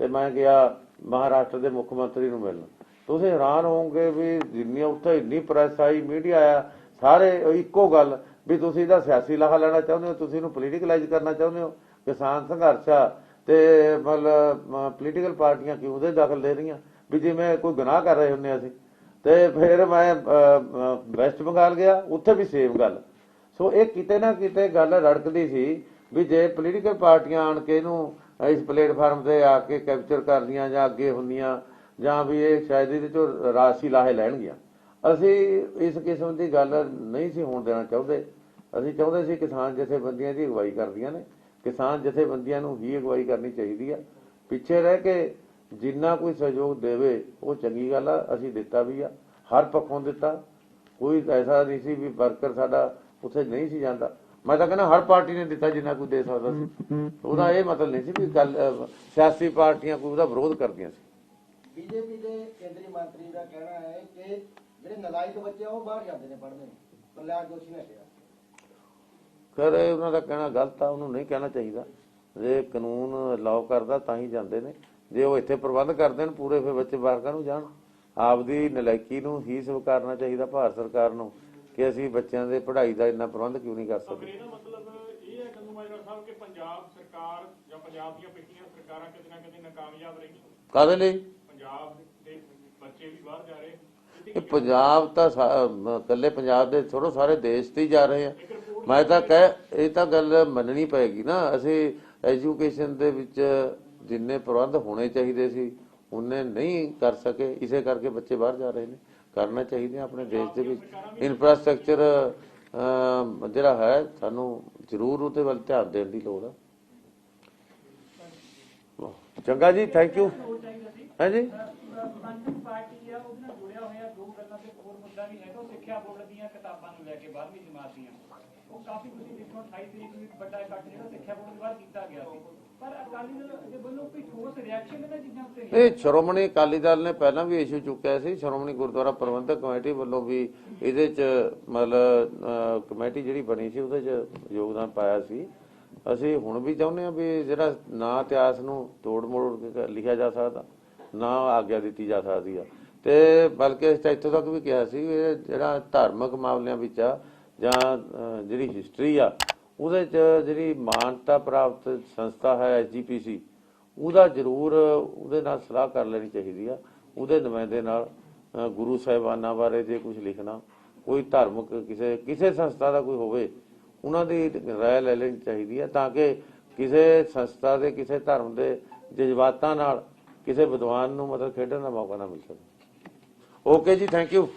ਤੇ ਮੈਂ ਗਿਆ ਮਹਾਰਾਸ਼ਟਰ ਦੇ ਮੁੱਖ ਮੰਤਰੀ ਨੂੰ ਮਿਲਣ। ਤੁਸੀਂ ਹੈਰਾਨ ਹੋਵੋਗੇ ਵੀ ਜਿੰਨੀ ਉੱਥੇ ਇੰਨੀ ਪ੍ਰੈਸ ਆਈ, ਮੀਡੀਆ ਆਇਆ, ਸਾਰੇ ਇੱਕੋ ਗੱਲ ਵੀ ਤੁਸੀਂ ਇਹਦਾ ਸਿਆਸੀ ਲਾਹਾ ਲੈਣਾ ਚਾਹੁੰਦੇ ਹੋ, ਤੁਸੀਂ ਇਹਨੂੰ ਪੋਲੀਟੀਕਲਾਈਜ਼ ਕਰਨਾ ਚਾਹੁੰਦੇ ਹੋ। ਕਿਸਾਨ ਸੰਘਰਸ਼ ਆ ਤੇ ਮਤਲਬ ਪੋਲੀਟੀਕਲ ਪਾਰਟੀਆਂ ਕਿਉਂ ਉਹਦੇ ਦਖਲ ਦੇ ਰਹੀਆਂ ਵੀ ਜਿਵੇਂ ਕੋਈ ਗੁਨਾਹ ਕਰ ਰਹੇ ਹੁੰਦੇ ਅਸੀਂ। ਤੇ ਫਿਰ ਮੈਂ ਵੈਸਟ ਬੰਗਾਲ ਗਿਆ, ਉੱਥੇ ਵੀ ਸੇਮ ਗੱਲ। ਸੋ ਇਹ ਕਿਤੇ ਨਾ ਕਿਤੇ ਗੱਲ ਰੜਕਦੀ ਸੀ ਵੀ ਜੇ ਪੋਲੀਟੀਕਲ ਪਾਰਟੀਆਂ ਆਣ ਕੇ ਇਹਨੂੰ ਇਸ ਪਲੇਟਫਾਰਮ ਤੇ ਆ ਕੇ ਕੈਪਚਰ ਕਰਦੀਆਂ ਜਾਂ ਅੱਗੇ ਹੁੰਦੀਆਂ, ਜਾਂ ਵੀ ਇਹ ਸ਼ਾਇਦ ਇਹਦੇ ਚੋਂ ਰਾਸ਼ੀ ਲਾਹੇ ਲੈਣਗੀਆਂ। ਅਸੀਂ ਇਸ ਕਿਸਮ ਦੀ ਗੱਲ ਨਹੀਂ ਸੀ ਹੋਣ ਦੇਣਾ ਚਾਹੁੰਦੇ। ਅਸੀਂ ਚਾਹੁੰਦੇ ਸੀ ਕਿਸਾਨ ਜਥੇਬੰਦੀਆਂ ਦੀ ਅਗਵਾਈ ਕਰਦੀਆਂ ਨੇ, ਕਿਸਾਨ ਜਥੇਬੰਦੀਆਂ ਨੂੰ ਹੀ ਅਗਵਾਈ ਕਰਨੀ ਚਾਹੀਦੀ ਆ। ਪਿੱਛੇ ਰਹਿ ਕੇ ਜਿੰਨਾ ਕੋਈ ਸਹਿਯੋਗ ਦੇਵੇ ਉਹ ਚੰਗੀ ਗੱਲ ਆ, ਅਸੀਂ ਦਿੱਤਾ ਵੀ ਆ, ਹਰ ਪੱਖੋਂ ਦਿੱਤਾ। ਕੋਈ ਐਸਾ ਨਹੀਂ ਸੀ ਵੀ ਵਰਕਰ ਸਾਡਾ ਉੱਥੇ ਨਹੀਂ ਸੀ ਜਾਂਦਾ। ਮੈਂ ਤਾਂ ਕਹਿੰਦਾ ਹਰ ਪਾਰਟੀ ਨੇ ਦਿੱਤਾ ਜਿੰਨਾ ਕੋਈ ਦੇ ਸਕਦਾ ਸੀ। ਉਹਦਾ ਇਹ ਮਤਲਬ ਨਹੀਂ ਸੀ ਵੀ ਗੱਲ ਸਿਆਸੀ ਪਾਰਟੀਆਂ ਕੋਈ ਉਹਦਾ ਵਿਰੋਧ ਕਰਦੀਆਂ ਸੀ। ਬੀਜੇਪੀ ਦੇ ਕੇਂਦਰੀ ਮੰਤਰੀ ਦਾ ਕਹਿਣਾ ਹੈ ਕਿ ਜਿਹੜੇ ਨਲਾਇਕ ਬੱਚੇ ਉਹ ਬਾਹਰ ਜਾਂਦੇ ਨੇ ਪੜ੍ਹਨੇ। ਪ੍ਰਹਲਾਦ ਜੋਸ਼ੀ ਨੇ ਕਿਹਾ। ਖੈਰ ਉਹਨਾਂ ਦਾ ਕਹਿਣਾ ਗਲਤ ਆ, ਉਹਨੂੰ ਨਹੀਂ ਕਹਿਣਾ ਚਾਹੀਦਾ। ਜੇ ਕਾਨੂੰਨ ਅਲਾਓ ਕਰਦਾ ਤਾਂ ਹੀ ਜਾਂਦੇ ਨੇ। ਜੇ ਉਹ ਇੱਥੇ ਪ੍ਰਬੰਧ ਕਰਦੇ ਨੇ ਪੂਰੇ, ਫਿਰ ਬੱਚੇ ਬਾਹਰ ਕਾਹਨੂੰ ਜਾਣ? ਆਪਦੀ ਨਲਾਇਕੀ ਨੂੰ ਹੀ ਸਵੀਕਾਰਨਾ ਚਾਹੀਦਾ ਭਾਰਤ ਸਰਕਾਰ ਨੂੰ ਕਿ ਅਸੀਂ ਬੱਚਿਆਂ ਦੇ ਪੜ੍ਹਾਈ ਦਾ ਇੰਨਾ ਪ੍ਰਬੰਧ ਕਿਉਂ ਨਹੀਂ ਕਰ ਸਕਦੇ। ਇਹਦਾ ਮਤਲਬ ਇਹ ਹੈ ਕੰਦੂਮਾਜਰਾ ਸਾਹਿਬ ਕਿ ਪੰਜਾਬ ਸਰਕਾਰ ਜਾਂ ਪੰਜਾਬ ਦੀਆਂ ਪਿਛਲੀਆਂ ਸਰਕਾਰਾਂ ਕਿਤੇ ਨਾ ਕਿਤੇ ਨਾਕਾਮਯਾਬ ਰਹੀਆਂ। ਕਾਹਦੇ ਲਈ? ਪੰਜਾਬ ਦੇ ਬੱਚੇ ਵੀ ਬਾਹਰ ਜਾ ਰਹੇ। ਪੰਜਾਬ ਤਾਂ ਇਕੱਲੇ ਪੰਜਾਬ ਦੇ ਥੋੜ੍ਹੇ ਸਾਰੇ ਦੇਸ਼ ਤੇ ਹੀ ਜਾ ਰਹੇ ਆ। ਮੈਂ ਤਾਂ ਇਹ ਤਾਂ ਗੱਲ ਮੰਨਣੀ ਪਏਗੀ ਨਾ। ਅਸੀਂ ਐਜੂਕੇਸ਼ਨ ਦੇ ਵਿੱਚ ਜਿੰਨੇ ਪ੍ਰਬੰਧ ਹੋਣੇ ਚਾਹੀਦੇ ਸੀ ਉਹਨੇ ਨਹੀਂ ਕਰ ਸਕੇ, ਇਸੇ ਕਰਕੇ ਬੱਚੇ ਬਾਹਰ ਜਾ ਰਹੇ ਨੇ। ਕਰਨਾ ਚਾਹੀਦਾ ਆਪਣੇ ਦੇਸ਼ ਦੇ ਵਿੱਚ ਇਨਫਰਾਸਟ੍ਰਕਚਰ ਜਿਹੜਾ ਹੈ, ਸਾਨੂੰ ਜ਼ਰੂਰ ਉਹਦੇ ਵੱਲ ਧਿਆਨ ਦੇਣ ਦੀ ਲੋੜ ਹੈ। ਚੰਗਾ ਜੀ, ਥੈਂਕ ਯੂ। ਹਾਂਜੀ, ਪਾਰਟੀ ਆ ਉਹਦੇ ਨਾਲ ਜੁੜਿਆ ਹੋਇਆ ਦੋ ਗੱਲਾਂ ਤੇ ਹੋਰ ਮੁੱਦਾ ਵੀ ਹੈਗਾ। ਸਿੱਖਿਆ ਬੋਰਡ ਦੀਆਂ ਕਿਤਾਬਾਂ ਨੂੰ ਲੈ ਕੇ 12ਵੀਂ ਜਮਾਤ ਦੀਆਂ ਉਹ ਕਾਫੀ ਤੁਸੀਂ ਦੇਖੋ 28 ਤਰੀਕ ਨੂੰ ਵੱਡਾ ਇਕੱਠ ਜਿਹੜਾ ਸਿੱਖਿਆ ਬੋਰਡ ਦੇ ਬਾਹਰ ਕੀਤਾ ਗਿਆ ਸੀ, ਪਰ ਅਕਾਲੀ ਦਲ ਦੇ ਵੱਲੋਂ ਕੋਈ ਠੋਸ ਰਿਐਕਸ਼ਨ ਇਹਨਾਂ ਚੀਜ਼ਾਂ ਉੱਤੇ? ਇਹ ਸ਼੍ਰੋਮਣੀ ਅਕਾਲੀ ਦਲ ਨੇ ਪਹਿਲਾਂ ਵੀ ਇਸ਼ੂ ਚੁੱਕਿਆ ਸੀ। ਸ਼੍ਰੋਮਣੀ ਗੁਰਦੁਆਰਾ ਪ੍ਰਬੰਧਕ ਕਮੇਟੀ ਵੱਲੋਂ ਵੀ ਇਹਦੇ 'ਚ ਮਤਲਬ ਕਮੇਟੀ ਜਿਹੜੀ ਬਣੀ ਸੀ ਉਹਦੇ 'ਚ ਯੋਗਦਾਨ ਪਾਇਆ ਸੀ। ਅਸੀਂ ਹੁਣ ਵੀ ਚਾਹੁੰਦੇ ਹਾਂ ਵੀ ਜਿਹੜਾ ਨਾ ਇਤਿਹਾਸ ਨੂੰ ਤੋੜ ਮੋੜ ਲਿਖਿਆ ਜਾ ਸਕਦਾ, ਨਾ ਆਗਿਆ ਦਿੱਤੀ ਜਾ ਸਕਦੀ ਆ। ਤੇ ਬਲਕਿ ਇਸ ਇੱਥੋਂ ਤੱਕ ਵੀ ਕਿਹਾ ਸੀ ਵੀ ਜਿਹੜਾ ਧਾਰਮਿਕ ਮਾਮਲਿਆਂ ਵਿੱਚ ਆ ਜਾਂ ਜਿਹੜੀ ਹਿਸਟਰੀ ਆ ਉਹਦੇ 'ਚ ਜਿਹੜੀ ਮਾਨਤਾ ਪ੍ਰਾਪਤ ਸੰਸਥਾ ਹੈ SGPC, ਉਹਦਾ ਜ਼ਰੂਰ ਉਹਦੇ ਨਾਲ ਸਲਾਹ ਕਰ ਲੈਣੀ ਚਾਹੀਦੀ ਆ। ਉਹਦੇ ਨੁਮਾਇੰਦੇ ਨਾਲ ਗੁਰੂ ਸਾਹਿਬਾਨਾਂ ਬਾਰੇ ਜੇ ਕੁਝ ਲਿਖਣਾ, ਕੋਈ ਧਾਰਮਿਕ ਕਿਸੇ ਸੰਸਥਾ ਦਾ ਕੋਈ ਹੋਵੇ, ਉਹਨਾਂ ਦੀ ਰਾਏ ਲੈ ਲੈਣੀ ਚਾਹੀਦੀ ਹੈ ਤਾਂ ਕਿ ਕਿਸੇ ਸੰਸਥਾ ਦੇ ਕਿਸੇ ਧਰਮ ਦੇ ਜਜ਼ਬਾਤਾਂ ਨਾਲ ਕਿਸੇ ਵਿਦਵਾਨ ਨੂੰ ਮਤਲਬ ਖੇਡਣ ਦਾ ਮੌਕਾ ਨਾ ਮਿਲ ਸਕੇ। ਓਕੇ ਜੀ, ਥੈਂਕ ਯੂ।